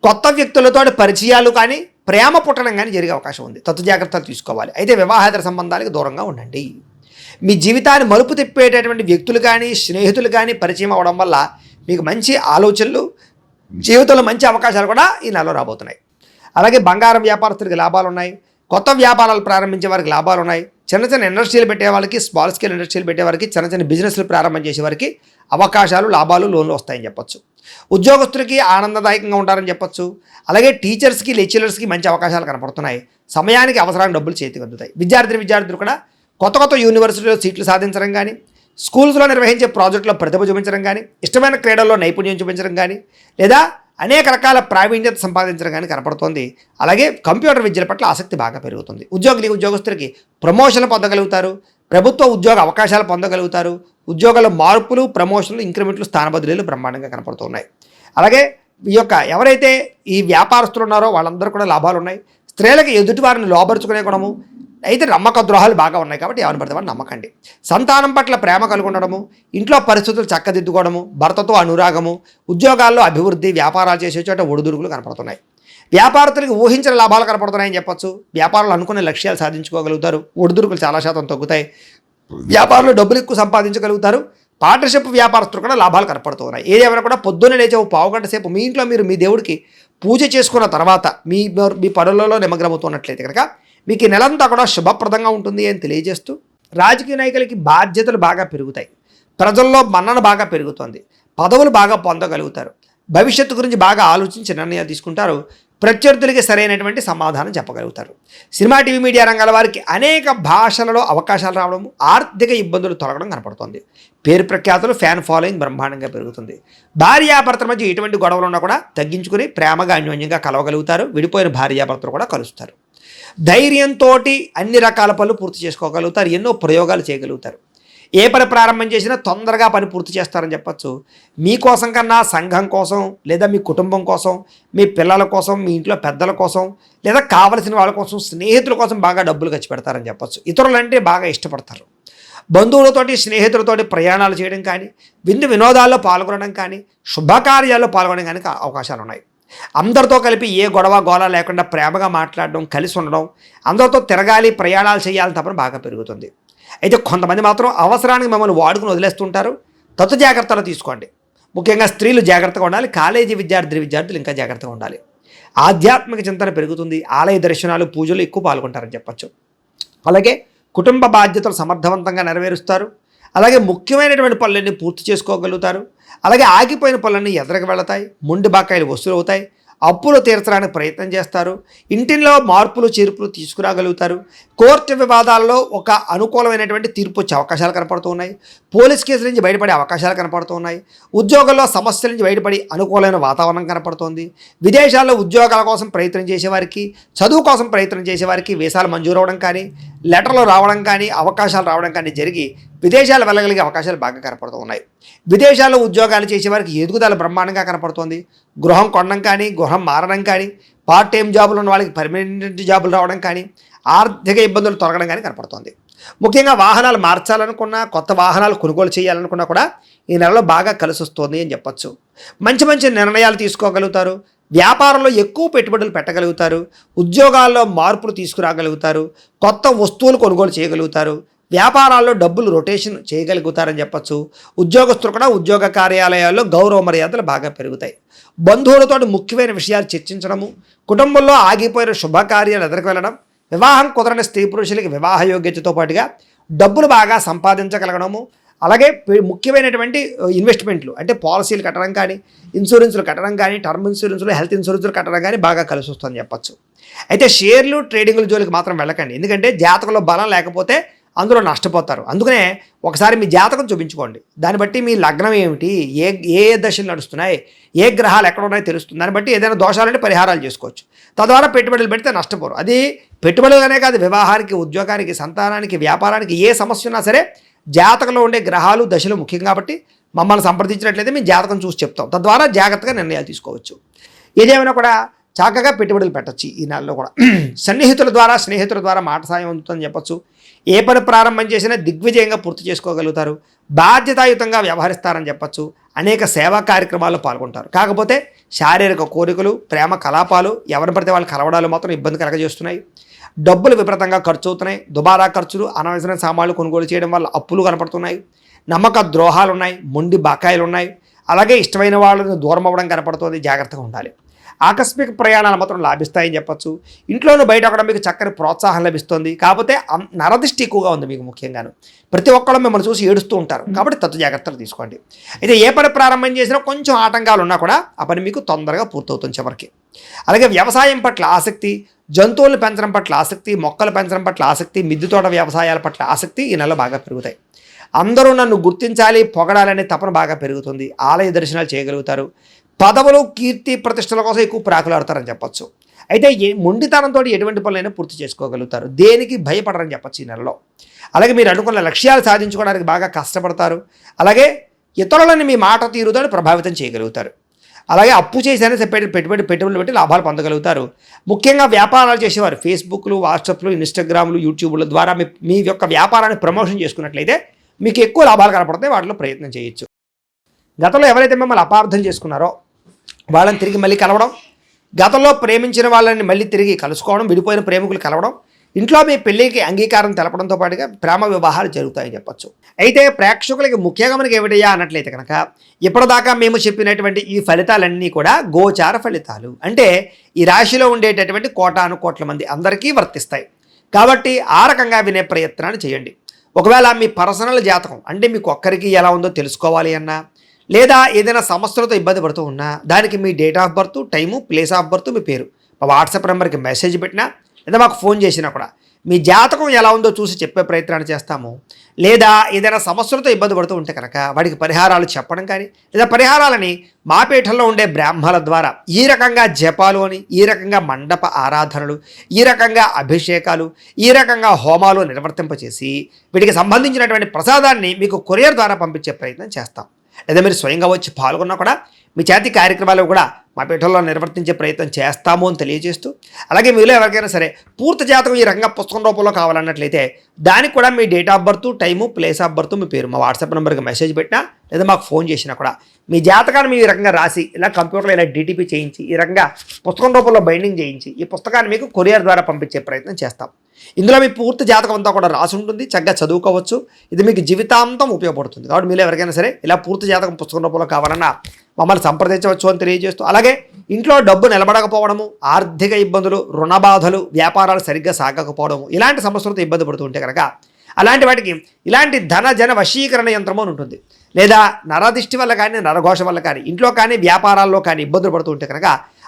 కొత్త వ్యక్తులతో పరిచయాలు కానీ, ప్రేమ పుట్టడం కానీ జరిగే అవకాశం ఉంది. తత్తు జాగ్రత్తలు తీసుకోవాలి. అయితే వివాహేతర సంబంధాలకు దూరంగా ఉండండి. మీ జీవితాన్ని మలుపు తిప్పేటటువంటి వ్యక్తులు కానీ, స్నేహితులు కానీ పరిచయం అవ్వడం వల్ల మీకు మంచి ఆలోచనలు, జీవితంలో మంచి అవకాశాలు కూడా ఈ నెలలో రాబోతున్నాయి. అలాగే బంగారం వ్యాపారస్తులకి లాభాలు ఉన్నాయి. కొత్త వ్యాపారాలు ప్రారంభించే వారికి లాభాలు ఉన్నాయి. చిన్న చిన్న ఇండస్ట్రీలు పెట్టే వాళ్ళకి, స్మాల్ స్కేల్ ఇండస్ట్రీలు పెట్టే వారికి, చిన్న చిన్న బిజినెస్లు ప్రారంభం చేసే వారికి అవకాశాలు, లాభాలు, లోన్లు వస్తాయని చెప్పొచ్చు. ఉద్యోగస్తులకి ఆనందదాయకంగా ఉంటారని చెప్పొచ్చు. అలాగే టీచర్స్కి, లెక్చరర్స్కి మంచి అవకాశాలు కనపడుతున్నాయి. సమయానికి అవసరానికి డబ్బులు చేతికి అందుతాయి. విద్యార్థులు కూడా కొత్త యూనివర్సిటీలో సీట్లు సాధించడం కానీ, స్కూల్స్లో నిర్వహించే ప్రాజెక్టులో ప్రతిభ చూపించడం కానీ, ఇష్టమైన క్రీడల్లో నైపుణ్యం చూపించడం కానీ, లేదా అనేక రకాల ప్రావీణ్యత సంపాదించడం కానీ కనపడుతోంది. అలాగే కంప్యూటర్ విద్యల పట్ల ఆసక్తి బాగా పెరుగుతుంది. ఉద్యోగస్తులకి ప్రమోషన్లు పొందగలుగుతారు. ప్రభుత్వ ఉద్యోగ అవకాశాలు పొందగలుగుతారు. ఉద్యోగాల మార్పులు, ప్రమోషన్లు, ఇంక్రిమెంట్లు, స్థాన బదిలీలు బ్రహ్మాండంగా కనపడుతున్నాయి. అలాగే ఎవరైతే ఈ వ్యాపారస్తులు ఉన్నారో వాళ్ళందరూ కూడా లాభాలు ఉన్నాయి. స్త్రీలకు ఎదుటి వారిని లోపరుచుకునే గుణము, అయితే నమ్మక ద్రోహాలు బాగా ఉన్నాయి. కాబట్టి ఎవరిని పడితే వాడిని నమ్మకండి. సంతానం పట్ల ప్రేమ కలిగి ఉండడము, ఇంట్లో పరిస్థితులు చక్కదిద్దుకోవడము, భర్తతో అనురాగము, ఉద్యోగాల్లో అభివృద్ధి, వ్యాపారాలు చేసే చోట ఒడిదుడుకులు కనపడుతున్నాయి. వ్యాపారస్తులకు ఊహించిన లాభాలు కనపడుతున్నాయని చెప్పొచ్చు. వ్యాపారాలు అనుకునే లక్ష్యాలు సాధించుకోగలుగుతారు. ఒడిదుడుకులు చాలా శాతం తగ్గుతాయి. వ్యాపారంలో డబ్బులు ఎక్కువ సంపాదించగలుగుతారు. పార్ట్నర్షిప్ వ్యాపారస్తులు కూడా లాభాలు కనపడుతున్నాయి. ఏదేమైనా కూడా పొద్దున్నే లేచే ఒక పావుగంట సేపు మీ ఇంట్లో మీరు మీ దేవుడికి పూజ చేసుకున్న తర్వాత మీ పనులలో నిమగ్నమవుతున్నట్లయితే కనుక మీకు ఈ నెలంతా కూడా శుభప్రదంగా ఉంటుంది అని తెలియజేస్తూ, రాజకీయ నాయకులకి బాధ్యతలు బాగా పెరుగుతాయి. ప్రజల్లో మన్నన బాగా పెరుగుతుంది. పదవులు బాగా పొందగలుగుతారు. భవిష్యత్తు గురించి బాగా ఆలోచించి నిర్ణయాలు తీసుకుంటారు. ప్రత్యర్థులకి సరైనటువంటి సమాధానం చెప్పగలుగుతారు. సినిమా, టీవీ, మీడియా రంగాల వారికి అనేక భాషలలో అవకాశాలు రావడం, ఆర్థిక ఇబ్బందులు తొలగడం కనపడుతుంది. పేరు ప్రఖ్యాతులు, ఫ్యాన్ ఫాలోయింగ్ బ్రహ్మాండంగా పెరుగుతుంది. భార్యాభర్తల మధ్య ఎటువంటి గొడవలు ఉన్నా కూడా తగ్గించుకుని ప్రేమగా, అన్యోన్యంగా కలవగలుగుతారు. విడిపోయిన భార్యాభర్తలు కూడా కలుస్తారు. ధైర్యంతో అన్ని రకాల పనులు పూర్తి చేసుకోగలుగుతారు. ఎన్నో ప్రయోగాలు చేయగలుగుతారు. ఏ పని ప్రారంభం చేసినా తొందరగా పని పూర్తి చేస్తారని చెప్పచ్చు. మీకోసం కన్నా సంఘం కోసం, లేదా మీ కుటుంబం కోసం, మీ పిల్లల కోసం, మీ ఇంట్లో పెద్దల కోసం, లేదా కావలసిన వాళ్ళ కోసం, స్నేహితుల కోసం బాగా డబ్బులు ఖర్చు పెడతారని చెప్పచ్చు. ఇతరులంటే బాగా ఇష్టపడతారు. బంధువులతోటి, స్నేహితులతోటి ప్రయాణాలు చేయడం కానీ, వినోదాల్లో పాల్గొనడం కానీ, శుభకార్యాల్లో పాల్గొనడం కానీ అవకాశాలు ఉన్నాయి. అందరితో కలిపి ఏ గొడవ గోళ లేకుండా ప్రేమగా మాట్లాడడం, కలిసి ఉండడం, అందరితో తిరగాలి, ప్రయాణాలు చేయాలని తప్పని బాగా పెరుగుతుంది. అయితే కొంతమంది మాత్రం అవసరానికి మిమ్మల్ని వాడుకుని వదిలేస్తుంటారు. తత్తు జాగ్రత్తలు తీసుకోండి. ముఖ్యంగా స్త్రీలు జాగ్రత్తగా ఉండాలి. కాలేజీ విద్యార్థులు ఇంకా జాగ్రత్తగా ఉండాలి. ఆధ్యాత్మిక చింతన పెరుగుతుంది. ఆలయ దర్శనాలు, పూజలు ఎక్కువ పాల్గొంటారని చెప్పచ్చు. అలాగే కుటుంబ బాధ్యతలు సమర్థవంతంగా నెరవేరుస్తారు. అలాగే ముఖ్యమైనటువంటి పనులన్నీ పూర్తి చేసుకోగలుగుతారు. అలాగే ఆగిపోయిన పనులన్నీ ఎదరకు వెళతాయి. మొండి బకాయిలు వసూలు అవుతాయి. అప్పులు తీర్చడానికి ప్రయత్నం చేస్తారు. ఇంటిలో మార్పులు చేర్పులు తీసుకురాగలుగుతారు. కోర్టు వివాదాల్లో ఒక అనుకూలమైనటువంటి తీర్పు వచ్చే అవకాశాలు కనపడుతూ ఉన్నాయి. పోలీస్ కేసుల నుంచి బయటపడే అవకాశాలు కనపడుతూ ఉన్నాయి. ఉద్యోగాల్లో సమస్యల నుంచి బయటపడి అనుకూలమైన వాతావరణం కనపడుతోంది. విదేశాల్లో ఉద్యోగాల కోసం ప్రయత్నం చేసేవారికి, చదువు కోసం ప్రయత్నం చేసేవారికి వీసాలు మంజూరు అవ్వడం కానీ, లెటర్లు రావడం కానీ, అవకాశాలు రావడం కానీ జరిగి విదేశాలు వెళ్ళగలిగే అవకాశాలు బాగా కనపడుతూ ఉన్నాయి. విదేశాల్లో ఉద్యోగాలు చేసేవారికి ఎదుగుదల బ్రహ్మాండంగా కనపడుతోంది. గృహం కొనడం కానీ, గృహం మారడం కానీ, పార్ట్ టైం జాబులు ఉన్న వాళ్ళకి పర్మనెంట్ జాబులు రావడం కానీ, ఆర్థిక ఇబ్బందులు తొలగడం కానీ కనపడుతోంది. ముఖ్యంగా వాహనాలు మార్చాలనుకున్నా, కొత్త వాహనాలు కొనుగోలు చేయాలనుకున్నా కూడా ఈ నెలలో బాగా కలిసి వస్తుంది అని చెప్పచ్చు. మంచి మంచి నిర్ణయాలు తీసుకోగలుగుతారు. వ్యాపారంలో ఎక్కువ పెట్టుబడులు పెట్టగలుగుతారు. ఉద్యోగాల్లో మార్పులు తీసుకురాగలుగుతారు. కొత్త వస్తువులు కొనుగోలు చేయగలుగుతారు. వ్యాపారాల్లో డబ్బులు రొటేషన్ చేయగలుగుతారని చెప్పచ్చు. ఉద్యోగస్తులు కూడా ఉద్యోగ కార్యాలయాల్లో గౌరవ మర్యాదలు బాగా పెరుగుతాయి. బంధువులతో ముఖ్యమైన విషయాలు చర్చించడము, కుటుంబంలో ఆగిపోయిన శుభకార్యాలు ఎదురుకు వెళ్ళడం, వివాహం కుదరని స్త్రీ పురుషులకి వివాహ యోగ్యతతో పాటుగా డబ్బులు బాగా సంపాదించగలగడము, అలాగే ముఖ్యమైనటువంటి ఇన్వెస్ట్మెంట్లు అంటే పాలసీలు కట్టడం కానీ, ఇన్సూరెన్స్లు కట్టడం కానీ, టర్మ్ ఇన్సూరెన్స్లు, హెల్త్ ఇన్సూరెన్స్లు కట్టడం కానీ బాగా కలిసి వస్తుందని చెప్పచ్చు. అయితే షేర్లు ట్రేడింగ్ల జోలికి మాత్రం వెళ్ళకండి, ఎందుకంటే జాతకంలో బలం లేకపోతే అందులో నష్టపోతారు. అందుకనే ఒకసారి మీ జాతకం చూపించుకోండి, దాన్ని బట్టి మీ లగ్నం ఏమిటి, ఏ దశలు నడుస్తున్నాయి, ఏ గ్రహాలు ఎక్కడ ఉన్నాయో తెలుస్తుంది. దాన్ని బట్టి ఏదైనా దోషాలంటే పరిహారాలు చేసుకోవచ్చు. తద్వారా పెట్టుబడులు పెడితే నష్టపోరు. అది పెట్టుబడులనే కాదు, వివాహానికి, ఉద్యోగానికి, సంతానానికి, వ్యాపారానికి ఏ సమస్య ఉన్నా సరే జాతకంలో ఉండే గ్రహాలు దశలు ముఖ్యం కాబట్టి మమ్మల్ని సంప్రదించినట్లయితే మేము జాతకం చూసి చెప్తాం. తద్వారా జాగ్రత్తగా నిర్ణయాలు తీసుకోవచ్చు. ఏదేమైనా కూడా చక్కగా పెట్టుబడులు పెట్టచ్చు. ఈ నెలలో కూడా స్నేహితుల ద్వారా మాట సాయం అందుతుందని చెప్పచ్చు. ఏ పని ప్రారంభం చేసినా దిగ్విజయంగా పూర్తి చేసుకోగలుగుతారు. బాధ్యతాయుతంగా వ్యవహరిస్తారని చెప్పచ్చు. అనేక సేవా కార్యక్రమాల్లో పాల్గొంటారు. కాకపోతే శారీరక కోరికలు, ప్రేమ కలాపాలు, ఎవరిని పడితే వాళ్ళు కలవడాలు మాత్రం ఇబ్బంది కలగజేస్తున్నాయి. డబ్బులు విపరీతంగా ఖర్చు అవుతున్నాయి. దుబారా ఖర్చులు, అనవసర సామాన్లు కొనుగోలు చేయడం వల్ల అప్పులు కనపడుతున్నాయి. నమ్మక ద్రోహాలు ఉన్నాయి, మొండి బకాయిలు ఉన్నాయి. అలాగే ఇష్టమైన వాళ్ళని దూరం అవ్వడం కనపడుతుంది. జాగ్రత్తగా ఉండాలి. ఆకస్మిక ప్రయాణాలు మాత్రం లాభిస్తాయని చెప్పచ్చు. ఇంట్లోనూ బయట కూడా మీకు చక్కని ప్రోత్సాహం లభిస్తుంది. కాకపోతే నరదిష్టి ఎక్కువగా ఉంది మీకు. ముఖ్యంగాను ప్రతి ఒక్కళ్ళు మిమ్మల్ని చూసి ఏడుస్తూ ఉంటారు. కాబట్టి తత్తు జాగ్రత్తలు తీసుకోండి. అయితే ఏ పని ప్రారంభం చేసినా కొంచెం ఆటంకాలు ఉన్నా కూడా ఆ పని మీకు తొందరగా పూర్తవుతుంది చివరికి. అలాగే వ్యవసాయం పట్ల ఆసక్తి, జంతువులను పెంచడం పట్ల ఆసక్తి, మొక్కలు పెంచడం పట్ల ఆసక్తి, మిద్దె తోట వ్యవసాయాల పట్ల ఆసక్తి ఈ నెలలో బాగా పెరుగుతాయి. అందరూ నన్ను గుర్తించాలి, పొగడాలనే తపన బాగా పెరుగుతుంది. ఆలయ దర్శనాలు చేయగలుగుతారు. పదవులు, కీర్తి, ప్రతిష్టల కోసం ఎక్కువ ప్రాకులాడతారని చెప్పచ్చు. అయితే మొండితనంతో ఎటువంటి పనులైనా పూర్తి చేసుకోగలుగుతారు. దేనికి భయపడరని చెప్పచ్చు ఈ నెలలో. అలాగే మీరు అనుకున్న లక్ష్యాలు సాధించుకోవడానికి బాగా కష్టపడతారు. అలాగే ఇతరులను మీ మాట తీరుతో ప్రభావితం చేయగలుగుతారు. అలాగే అప్పు చేసైనా పెట్టుబడులు పెట్టి లాభాలు పొందగలుగుతారు. ముఖ్యంగా వ్యాపారాలు చేసేవారు ఫేస్బుక్లు, వాట్సాప్లు, ఇన్స్టాగ్రామ్లు, యూట్యూబ్ల ద్వారా మీ యొక్క వ్యాపారాన్ని ప్రమోషన్ చేసుకున్నట్లయితే మీకు ఎక్కువ లాభాలు కనపడతాయి. వాటిలో ప్రయత్నం చేయొచ్చు. గతంలో ఎవరైతే మిమ్మల్ని అపార్థం చేసుకున్నారో వాళ్ళని తిరిగి మళ్ళీ కలవడం, గతంలో ప్రేమించిన వాళ్ళని మళ్ళీ తిరిగి కలుసుకోవడం, విడిపోయిన ప్రేమికులు కలవడం, ఇంట్లో మీ పెళ్ళికి అంగీకారం తెలపడంతో పాటుగా ప్రేమ వివాహాలు జరుగుతాయని చెప్పచ్చు. అయితే ప్రేక్షకులకి ముఖ్యంగా మనకి ఏమిటయ్యా అన్నట్లయితే కనుక ఇప్పటిదాకా మేము చెప్పినటువంటి ఈ ఫలితాలన్నీ కూడా గోచార ఫలితాలు. అంటే ఈ రాశిలో ఉండేటటువంటి కోటాను కోట్ల మంది అందరికీ వర్తిస్తాయి. కాబట్టి ఆ రకంగా వినే ప్రయత్నాన్ని చేయండి. ఒకవేళ మీ పర్సనల్ జాతకం అంటే మీకు ఒక్కరికి ఎలా ఉందో తెలుసుకోవాలి అన్నా, లేదా ఏదైనా సమస్యలతో ఇబ్బంది పడుతూ ఉన్నా దానికి మీ date of birth, time, place of birth, మీ పేరు మా వాట్సాప్ నెంబర్కి మెసేజ్ పెట్టినా లేదా మాకు ఫోన్ చేసినా కూడా మీ జాతకం ఎలా ఉందో చూసి చెప్పే ప్రయత్నాన్ని చేస్తాము. లేదా ఏదైనా సమస్యలతో ఇబ్బంది పడుతూ ఉంటే కనుక వాడికి పరిహారాలు చెప్పడం కానీ, లేదా పరిహారాలని మా పీఠంలో ఉండే బ్రాహ్మణుల ద్వారా ఈ రకంగా జపాలు అని, ఈ రకంగా మండప ఆరాధనలు, ఈ రకంగా అభిషేకాలు, ఈ రకంగా హోమాలు నిర్వర్తింపచేసి వీటికి సంబంధించినటువంటి ప్రసాదాన్ని మీకు కొరియర్ ద్వారా పంపించే ప్రయత్నం చేస్తాం. లేదా మీరు స్వయంగా వచ్చి పాల్గొన్నా కూడా మీ చేతి కార్యక్రమాలు కూడా మా పీఠంలో నిర్వర్తించే ప్రయత్నం చేస్తాము అని తెలియజేస్తూ, అలాగే మీలో ఎవరికైనా సరే పూర్తి జాతకం ఈ రకంగా పుస్తకం రూపంలో కావాలన్నట్లయితే దానికి కూడా మీ date of birth, time, place of birth, మీ పేరు మా వాట్సాప్ నెంబర్కి మెసేజ్ పెట్టినా లేదా మాకు ఫోన్ చేసినా కూడా మీ జాతకాన్ని మీ రకంగా రాసి ఇలా కంప్యూటర్లో ఇలా డిటిపి చేయించి ఈ రకంగా పుస్తకం రూపంలో బైండింగ్ చేయించి ఈ పుస్తకాన్ని మీకు కొరియర్ ద్వారా పంపించే ప్రయత్నం చేస్తాం. ఇందులో మీ పూర్తి జాతకం అంతా కూడా రాసి ఉంటుంది. చక్కగా చదువుకోవచ్చు. ఇది మీకు జీవితాంతం ఉపయోగపడుతుంది. కాబట్టి మీరు ఎవరికైనా సరే ఇలా పూర్తి జాతకం పుస్తకం రూపంలో కావాలన్నా మమ్మల్ని సంప్రదించవచ్చు అని తెలియజేస్తూ, అలాగే ఇంట్లో డబ్బు నిలబడకపోవడము, ఆర్థిక ఇబ్బందులు, రుణ బాధలు, వ్యాపారాలు సరిగ్గా సాగకపోవడము, ఇలాంటి సమస్యలతో ఇబ్బంది పడుతూ ఉంటే కనుక అలాంటి వాటికి ఇలాంటి ధన జన వశీకరణ యంత్రము అని ఉంటుంది. లేదా నరదిష్టి వల్ల కానీ, నరఘోష వల్ల కానీ, ఇంట్లో కానీ వ్యాపారాల్లో కానీ ఇబ్బందులు పడుతూ ఉంటే కనుక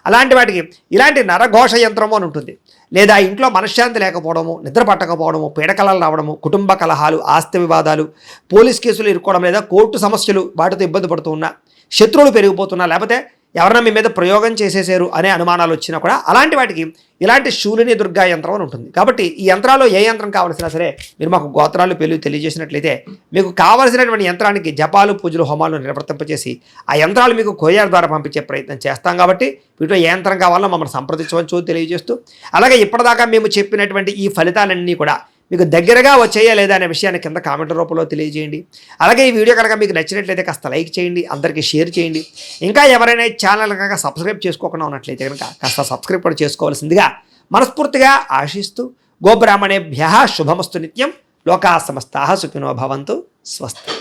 అలాంటి వాటికి ఇలాంటి నరఘోష యంత్రము అని ఉంటుంది. లేదా ఇంట్లో మనశ్శాంతి లేకపోవడము, నిద్ర పట్టకపోవడము, పీడకలలు రావడము, కుటుంబ కలహాలు, ఆస్తి వివాదాలు, పోలీస్ కేసులు ఇరుక్కోవడం, లేదా కోర్టు సమస్యలు వాటితో ఇబ్బంది పడుతూ ఉన్నా, శత్రువులు పెరిగిపోతున్నా, లేకపోతే ఎవరన్నా మీ మీద ప్రయోగం చేసేసారు అనే అనుమానాలు వచ్చినా కూడా అలాంటి వాటికి ఇలాంటి శూలిని దుర్గా యంత్రం అని ఉంటుంది. కాబట్టి ఈ యంత్రాలు ఏ యంత్రం కావాల్సినా సరే మీరు మాకు గోత్రాలు పేర్లు తెలియజేసినట్లయితే మీకు కావాల్సినటువంటి యంత్రానికి జపాలు, పూజలు, హోమాలు నిర్వర్తింపచేసి ఆ యంత్రాలు మీకు కొరియర్ ద్వారా పంపించే ప్రయత్నం చేస్తాం. కాబట్టి వీటిలో ఏ యంత్రం కావాలో మమ్మల్ని సంప్రదించవచ్చు తెలియజేస్తూ, అలాగే ఇప్పటిదాకా మేము చెప్పినటువంటి ఈ ఫలితాలన్నీ కూడా మీకు దగ్గరగా వచ్చేయా లేదా అనే విషయాన్ని కింద కామెంట్ రూపంలో తెలియజేయండి. అలాగే ఈ వీడియో కనుక మీకు నచ్చినట్లయితే కాస్త లైక్ చేయండి, అందరికీ షేర్ చేయండి. ఇంకా ఎవరైనా ఛానల్ కనుక సబ్స్క్రైబ్ చేసుకోకుండా ఉన్నట్లయితే కనుక కాస్త సబ్స్క్రైబ్ కూడా చేసుకోవాల్సిందిగా మనస్ఫూర్తిగా ఆశిస్తూ, గోబ్రాహ్మణేభ్యః శుభమస్తు నిత్యం. లోకా సమస్తాః సుఖినో భవంతు. స్వస్తి.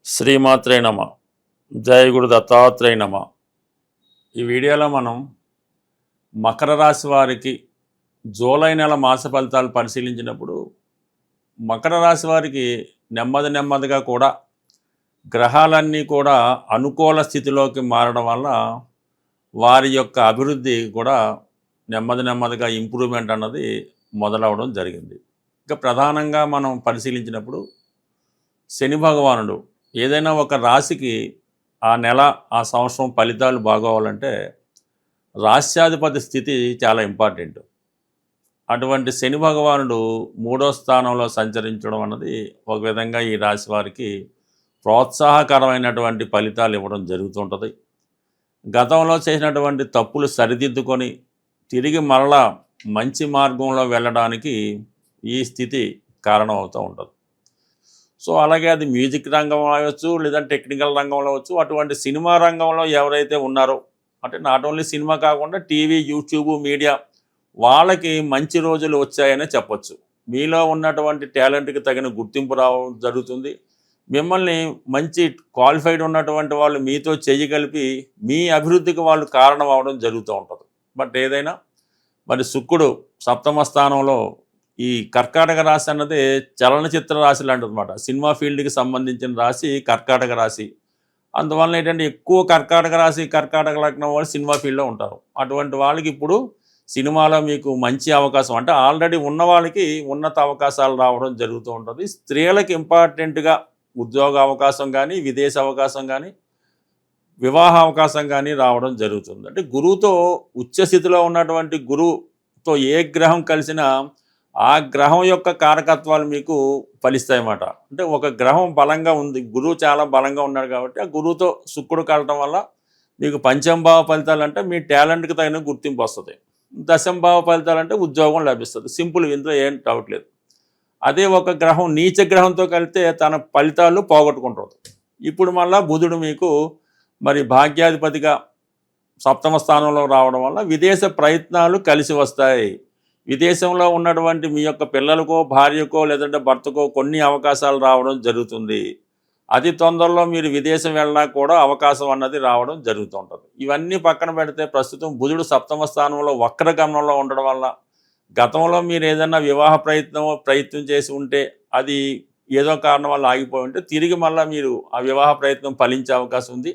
శ్రీమాత్రే నమ. జయ గురు దత్తాత్రేయ నమ. ఈ వీడియోలో మనం మకర రాశి వారికి జూలై నెల మాస ఫలితాలు పరిశీలించినప్పుడు మకర రాశి వారికి నెమ్మదిగా కూడా గ్రహాలన్నీ కూడా అనుకూల స్థితిలోకి మారడం వల్ల వారి యొక్క అభివృద్ధి కూడా నెమ్మదిగా ఇంప్రూవ్మెంట్ అన్నది మొదలవడం జరిగింది. ఇక ప్రధానంగా మనం పరిశీలించినప్పుడు శని భగవానుడు ఏదైనా ఒక రాశికి ఆ నెల ఆ సంవత్సరం ఫలితాలు బాగోవాలంటే రాశ్యాధిపతి స్థితి చాలా ఇంపార్టెంట్. అటువంటి శని భగవానుడు 3వ స్థానంలో సంచరించడం అన్నది ఒక విధంగా ఈ రాశి వారికి ప్రోత్సాహకరమైనటువంటి ఫలితాలు ఇవ్వడం జరుగుతుంటుంది. గతంలో చేసినటువంటి తప్పులు సరిదిద్దుకొని తిరిగి మరలా మంచి మార్గంలో వెళ్ళడానికి ఈ స్థితి కారణం అవుతూ ఉంటుంది. సో అలాగే అది మ్యూజిక్ రంగం అవ్వచ్చు, లేదా టెక్నికల్ రంగంలో అవ్వచ్చు. అటువంటి సినిమా రంగంలో ఎవరైతే ఉన్నారో, అంటే నాట్ ఓన్లీ సినిమా కాకుండా టీవీ, యూట్యూబ్, మీడియా, వాళ్ళకి మంచి రోజులు వచ్చాయనే చెప్పొచ్చు. మీలో ఉన్నటువంటి టాలెంట్కి తగిన గుర్తింపు రావడం జరుగుతుంది. మిమ్మల్ని మంచి క్వాలిఫైడ్ ఉన్నటువంటి వాళ్ళు మీతో చేయగలిపి మీ అభివృద్ధికి వాళ్ళు కారణం అవడం జరుగుతూ ఉంటుంది. బట్ ఏదైనా మరి శుక్రుడు 7వ స్థానంలో, ఈ కర్కాటక రాశి అన్నది చలనచిత్ర రాశి లాంటిదన్నమాట. సినిమా ఫీల్డ్కి సంబంధించిన రాశి కర్కాటక రాశి. అందువల్ల ఏంటంటే ఎక్కువ కర్కాటక రాశి, కర్కాటక లగ్నం వాళ్ళు సినిమా ఫీల్డ్లో ఉంటారు. అటువంటి వాళ్ళకి ఇప్పుడు సినిమాలో మీకు మంచి అవకాశం, అంటే ఆల్రెడీ ఉన్న వాళ్ళకి ఉన్నత అవకాశాలు రావడం జరుగుతూ ఉంటుంది. స్త్రీలకు ఇంపార్టెంట్గా ఉద్యోగ అవకాశం కానీ, విదేశ అవకాశం కానీ, వివాహ అవకాశం కానీ రావడం జరుగుతుంది. అంటే గురువుతో ఉచ్చస్థితిలో ఉన్నటువంటి గురువుతో ఏ గ్రహం కలిసినా ఆ గ్రహం యొక్క కారకత్వాలు మీకు ఫలిస్తాయన్నమాట. అంటే ఒక గ్రహం బలంగా ఉంది, గురువు చాలా బలంగా ఉన్నాడు కాబట్టి ఆ గురువుతో శుక్రుడు కలటం వల్ల మీకు పంచమభావ ఫలితాలు అంటే మీ టాలెంట్కి తగిన గుర్తింపు వస్తుంది. దశమభావ ఫలితాలు అంటే ఉద్యోగం లభిస్తుంది. సింపుల్, ఇందులో ఏం డౌట్ లేదు. అదే ఒక గ్రహం నీచ గ్రహంతో కలిస్తే తన ఫలితాలు పోగొట్టుకుంటుంది. ఇప్పుడు మళ్ళా బుధుడు మీకు మరి భాగ్యాధిపతిగా 7వ స్థానంలో రావడం వల్ల విదేశ ప్రయత్నాలు కలిసి వస్తాయి. విదేశంలో ఉన్నటువంటి మీ యొక్క పిల్లలకో, భార్యకో, లేదంటే భర్తకో కొన్ని అవకాశాలు రావడం జరుగుతుంది. అతి తొందరలో మీరు విదేశం వెళ్ళినా కూడా అవకాశం అన్నది రావడం జరుగుతూ ఉంటుంది. ఇవన్నీ పక్కన పెడితే ప్రస్తుతం బుధుడు 7వ స్థానంలో వక్రగమనంలో ఉండడం వల్ల గతంలో మీరు ఏదైనా వివాహ ప్రయత్నం చేసి ఉంటే అది ఏదో కారణం వల్ల ఆగిపోయి ఉంటే తిరిగి మళ్ళీ మీరు ఆ వివాహ ప్రయత్నం ఫలించే అవకాశం ఉంది.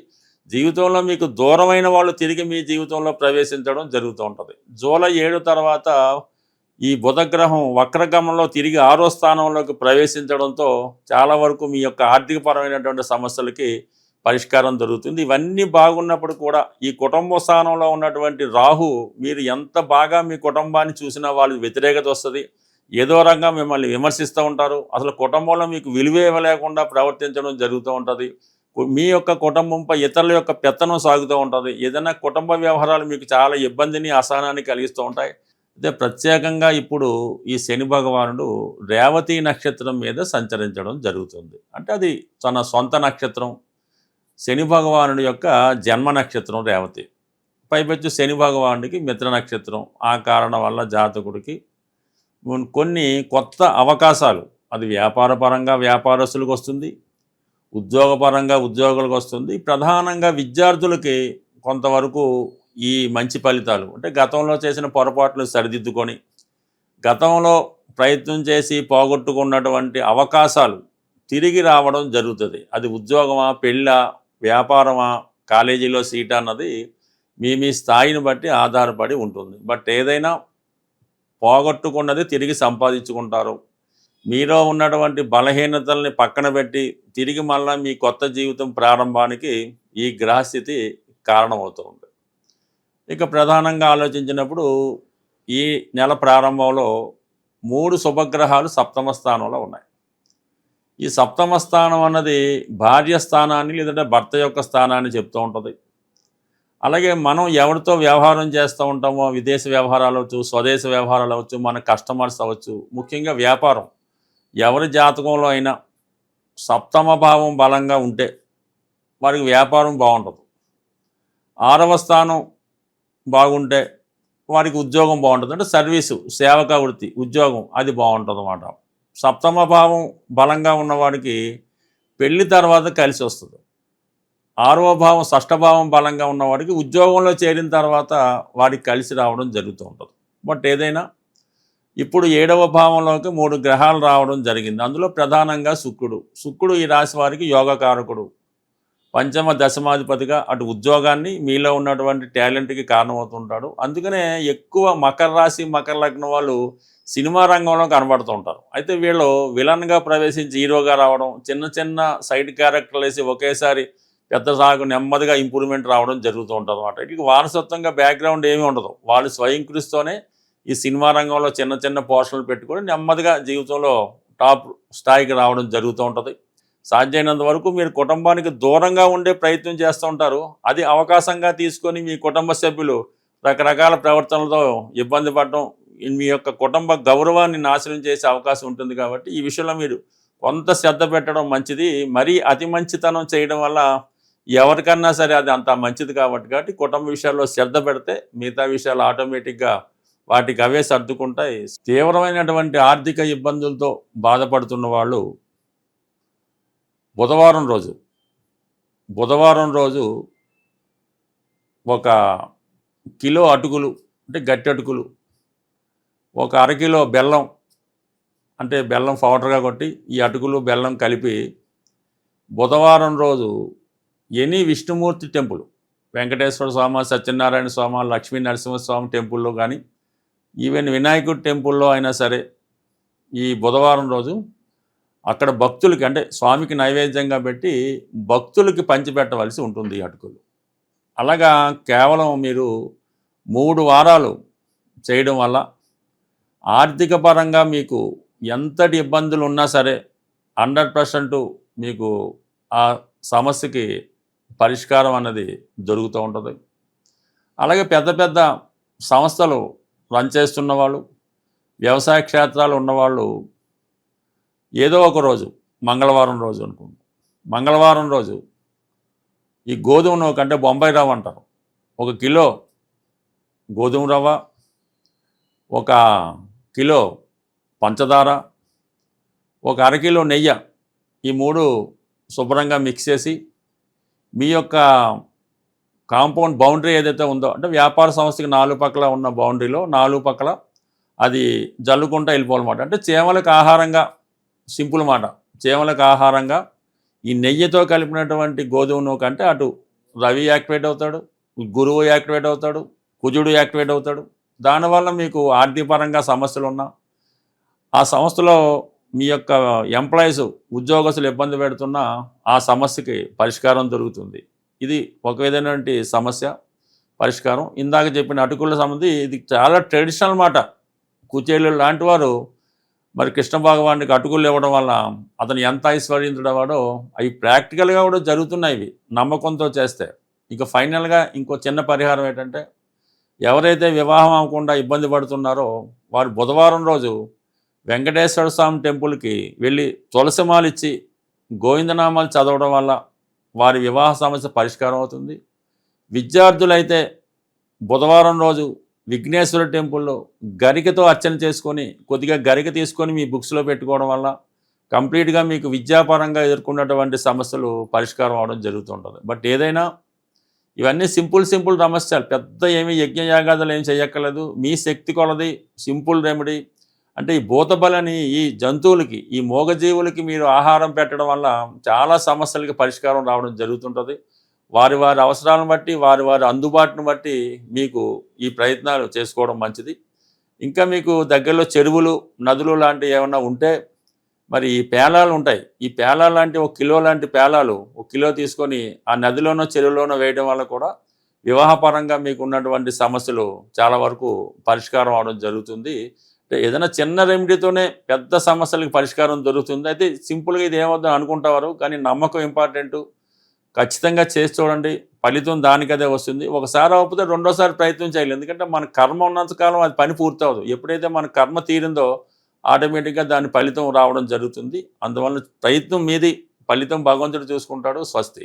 జీవితంలో మీకు దూరమైన వాళ్ళు తిరిగి మీ జీవితంలో ప్రవేశించడం జరుగుతూ ఉంటుంది. జూలై 7 తర్వాత ఈ బుధగ్రహం వక్రగమనంలో తిరిగి 6వ స్థానంలోకి ప్రవేశించడంతో చాలా వరకు మీ యొక్క ఆర్థికపరమైనటువంటి సమస్యలకి పరిష్కారం దొరుకుతుంది. ఇవన్నీ బాగున్నప్పుడు కూడా ఈ కుటుంబ స్థానంలో ఉన్నటువంటి రాహు మీరు ఎంత బాగా మీ కుటుంబాన్ని చూసినా వాళ్ళు వ్యతిరేకత వస్తుంది. ఏదో రంగా మిమ్మల్ని విమర్శిస్తూ ఉంటారు. అసలు కుటుంబంలో మీకు విలువ ఇవ్వలేకుండా ప్రవర్తించడం జరుగుతూ ఉంటుంది. మీ యొక్క కుటుంబంపై ఇతరుల యొక్క పెత్తనం సాగుతూ ఉంటుంది. ఏదైనా కుటుంబ వ్యవహారాలు మీకు చాలా ఇబ్బందిని, అసహనాన్ని కలిగిస్తూ ఉంటాయి. అయితే ప్రత్యేకంగా ఇప్పుడు ఈ శని భగవానుడు రేవతి నక్షత్రం మీద సంచరించడం జరుగుతుంది. అంటే అది తన సొంత నక్షత్రం. శని భగవానుడి యొక్క జన్మ నక్షత్రం రేవతి. పైపెచ్చు శని భగవానుడికి మిత్ర నక్షత్రం. ఆ కారణం వల్ల జాతకుడికి కొన్ని కొత్త అవకాశాలు, అది వ్యాపారపరంగా వ్యాపారస్తులకు వస్తుంది, ఉద్యోగపరంగా ఉద్యోగులకు వస్తుంది. ప్రధానంగా విద్యార్థులకి కొంతవరకు ఈ మంచి ఫలితాలు, అంటే గతంలో చేసిన పొరపాట్లు సరిదిద్దుకొని గతంలో ప్రయత్నం చేసి పోగొట్టుకున్నటువంటి అవకాశాలు తిరిగి రావడం జరుగుతుంది. అది ఉద్యోగమా, పెళ్ళా, వ్యాపారమా, కాలేజీలో సీట్ అన్నది మీ స్థాయిని బట్టి ఆధారపడి ఉంటుంది. బట్ ఏదైనా పోగొట్టుకున్నది తిరిగి సంపాదించుకుంటారు. మీలో ఉన్నటువంటి బలహీనతల్ని పక్కన పెట్టి తిరిగి మళ్ళీ మీ కొత్త జీవితం ప్రారంభానికి ఈ గ్రహస్థితి కారణమవుతుంది. ఇక ప్రధానంగా ఆలోచించినప్పుడు ఈ నెల ప్రారంభంలో 3 శుభగ్రహాలు 7వ స్థానంలో ఉన్నాయి. ఈ 7వ స్థానం అన్నది భార్య స్థానాన్ని, లేదంటే భర్త యొక్క స్థానాన్ని చెప్తూ ఉంటుంది. అలాగే మనం ఎవరితో వ్యవహారం చేస్తూ ఉంటామో, విదేశ వ్యవహారాలు అవ్వచ్చు, స్వదేశ వ్యవహారాలు అవ్వచ్చు, మన కస్టమర్స్ అవ్వచ్చు, ముఖ్యంగా వ్యాపారం, ఎవరి జాతకంలో అయినా 7వ భావం బలంగా ఉంటే వారికి వ్యాపారం బాగుంటుంది. 6వ స్థానం బాగుంటే వారికి ఉద్యోగం బాగుంటుంది. అంటే సర్వీసు, సేవకా వృత్తి, ఉద్యోగం అది బాగుంటుంది అన్నమాట. సప్తమ భావం బలంగా ఉన్నవాడికి పెళ్లి తర్వాత కలిసి వస్తుంది. 6వ భావం షష్ఠభావం బలంగా ఉన్నవాడికి ఉద్యోగంలో చేరిన తర్వాత వాడికి కలిసి రావడం జరుగుతూ ఉంటుంది. బట్ ఏదైనా ఇప్పుడు 7వ భావంలోకి 3 గ్రహాలు రావడం జరిగింది. అందులో ప్రధానంగా శుక్రుడు ఈ రాశి వారికి యోగకారకుడు, పంచమ దశమాధిపతిగా అటు ఉద్యోగాన్ని మీలో ఉన్నటువంటి టాలెంట్కి కారణమవుతుంటాడు. అందుకనే ఎక్కువ మకర రాశి మకర లగ్నం వాళ్ళు సినిమా రంగంలో కనబడుతూ ఉంటారు. అయితే వీళ్ళు విలన్గా ప్రవేశించి హీరోగా రావడం, చిన్న చిన్న సైడ్ క్యారెక్టర్లు వేసి ఒకేసారి పెద్ద సాగు నెమ్మదిగా ఇంప్రూవ్మెంట్ రావడం జరుగుతూ ఉంటుంది అన్నమాట. ఇటు వారసత్వంగా బ్యాక్గ్రౌండ్ ఏమీ ఉండదు. వాళ్ళు స్వయం కృషితోనే ఈ సినిమా రంగంలో చిన్న చిన్న పోస్టులు పెట్టుకొని నెమ్మదిగా జీవితంలో టాప్ స్థాయికి రావడం జరుగుతూ ఉంటుంది. సాధ్యమైనంత వరకు మీరు కుటుంబానికి దూరంగా ఉండే ప్రయత్నం చేస్తూ ఉంటారు. అది అవకాశంగా తీసుకొని మీ కుటుంబ సభ్యులు రకరకాల ప్రవర్తనలతో ఇబ్బంది పడడం, మీ యొక్క కుటుంబ గౌరవాన్ని నాశనం చేసే అవకాశం ఉంటుంది. కాబట్టి ఈ విషయంలో మీరు కొంత శ్రద్ధ పెట్టడం మంచిది. మరీ అతి మంచితనం చేయడం వల్ల ఎవరికన్నా సరే అది అంత మంచిది కాబట్టి కుటుంబ విషయాల్లో శ్రద్ధ పెడితే మిగతా విషయాలు ఆటోమేటిక్గా వాటికి అవే సర్దుకుంటాయి. తీవ్రమైనటువంటి ఆర్థిక ఇబ్బందులతో బాధపడుతున్న వాళ్ళు బుధవారం రోజు 1 కిలో అటుకులు అంటే గట్టి అటుకులు, 1 అరకిలో బెల్లం అంటే బెల్లం పౌడర్గా కొట్టి ఈ అటుకులు బెల్లం కలిపి బుధవారం రోజు ఎనీ విష్ణుమూర్తి టెంపుల్, వెంకటేశ్వర స్వామి, సత్యనారాయణ స్వామి, లక్ష్మీ నరసింహస్వామి టెంపుల్లో కానీ ఈవెన్ వినాయకుడి టెంపుల్లో అయినా సరే ఈ బుధవారం రోజు అక్కడ భక్తులకి అంటే స్వామికి నైవేద్యంగా పెట్టి భక్తులకి పంచిపెట్టవలసి ఉంటుంది ఈ అటుకులు. అలాగా కేవలం మీరు 3 వారాలు చేయడం వల్ల ఆర్థిక పరంగా మీకు ఎంతటి ఇబ్బందులు ఉన్నా సరే 100% మీకు ఆ సమస్యకి పరిష్కారం అన్నది దొరుకుతూ ఉంటుంది. అలాగే పెద్ద పెద్ద సంస్థలు రన్ చేస్తున్న వాళ్ళు, వ్యవసాయ క్షేత్రాలు ఉన్నవాళ్ళు ఏదో ఒక రోజు మంగళవారం రోజు అనుకోండి, మంగళవారం రోజు ఈ గోధుమ నూక అంటే బొంబాయి రవ్వ అంటారు, 1 కిలో గోధుమ రవ్వ, 1 కిలో పంచదార, 1 అరకిలో నెయ్యి, ఈ 3 శుభ్రంగా మిక్స్ చేసి మీ యొక్క కాంపౌండ్ బౌండరీ ఏదైతే ఉందో అంటే వ్యాపార సంస్థకి 4 పక్కల ఉన్న బౌండరీలో 4 పక్కల అది జల్లుకుంటూ వెళ్ళిపోవాలన్నమాట. అంటే చీమలకు ఆహారంగా, సింపుల్ మాట, చీమలకు ఆహారంగా ఈ నెయ్యితో కలిపినటువంటి గోధుమ నూక అంటే అటు రవి యాక్టివేట్ అవుతాడు, గురువు యాక్టివేట్ అవుతాడు, కుజుడు యాక్టివేట్ అవుతాడు. దానివల్ల మీకు ఆర్థికపరంగా సమస్యలు ఉన్నా ఆ సంస్థలో మీ యొక్క ఎంప్లాయీస్ ఉద్యోగస్తులు ఇబ్బంది పెడుతున్నా ఆ సమస్యకి పరిష్కారం దొరుకుతుంది. ఇది ఒక విధమైనటువంటి సమస్య పరిష్కారం. ఇందాక చెప్పిన అటుకుల సంబంధి ఇది చాలా ట్రెడిషనల్ మాట. కుచేలు లాంటి వారు మరి కృష్ణ భగవానికి అటుకులు ఇవ్వడం వల్ల అతను ఎంత ఐశ్వర్యంతుడు వాడో అవి ప్రాక్టికల్గా కూడా జరుగుతున్నాయి. ఇవి నమ్మకంతో చేస్తే. ఇక ఫైనల్గా ఇంకో చిన్న పరిహారం ఏంటంటే ఎవరైతే వివాహం అవ్వకుండా ఇబ్బంది పడుతున్నారో వారు బుధవారం రోజు వెంకటేశ్వర స్వామి టెంపుల్కి వెళ్ళి తులసిమాలు ఇచ్చి గోవిందనామాలు చదవడం వల్ల వారి వివాహ సమస్య పరిష్కారం అవుతుంది. విద్యార్థులైతే బుధవారం రోజు విఘ్నేశ్వర టెంపుల్లో గరికతో అర్చన చేసుకొని కొద్దిగా గరిక తీసుకొని మీ బుక్స్లో పెట్టుకోవడం వల్ల కంప్లీట్గా మీకు విద్యాపరంగా ఎదుర్కొన్నటువంటి సమస్యలు పరిష్కారం అవడం జరుగుతుంటుంది. బట్ ఏదైనా ఇవన్నీ సింపుల్ సమస్యలు, పెద్ద ఏమీ యజ్ఞయాగాదులు ఏం చేయక్కర్లేదు. మీ శక్తి కొలది సింపుల్ రెమెడీ. అంటే ఈ భూతబలని ఈ జంతువులకి, ఈ మూగజీవులకి మీరు ఆహారం పెట్టడం వల్ల చాలా సమస్యలకి పరిష్కారం రావడం జరుగుతుంటుంది. వారి వారి అవసరాలను బట్టి, వారి వారి అందుబాటును బట్టి మీకు ఈ ప్రయత్నాలు చేసుకోవడం మంచిది. ఇంకా మీకు దగ్గరలో చెరువులు, నదులు లాంటివి ఏమన్నా ఉంటే మరి ఈ పేలాలు ఉంటాయి. ఈ పేలాలు లాంటి 1 కిలో లాంటి పేలాలు 1 కిలో తీసుకొని ఆ నదిలోనో చెరువులోనో వేయడం వల్ల కూడా వివాహపరంగా మీకు ఉన్నటువంటి సమస్యలు చాలా వరకు పరిష్కారం అవడం జరుగుతుంది. ఏదైనా చిన్న రెమెడీతోనే పెద్ద సమస్యలకు పరిష్కారం దొరుకుతుంది. అయితే సింపుల్గా ఇది ఏమవుతుందని అనుకుంటారు, కానీ నమ్మకం ఇంపార్టెంటు. ఖచ్చితంగా చేసి చూడండి, ఫలితం దానికదే వస్తుంది. ఒకసారి అవ్వకపోతే రెండోసారి ప్రయత్నం చేయాలి. ఎందుకంటే మన కర్మ ఉన్నంతకాలం అది పని పూర్తవదు. ఎప్పుడైతే మన కర్మ తీరిందో ఆటోమేటిక్గా దాని ఫలితం రావడం జరుగుతుంది. అందువల్ల ప్రయత్నం మీది, ఫలితం భగవంతుడు చూసుకుంటాడు. స్వస్తి.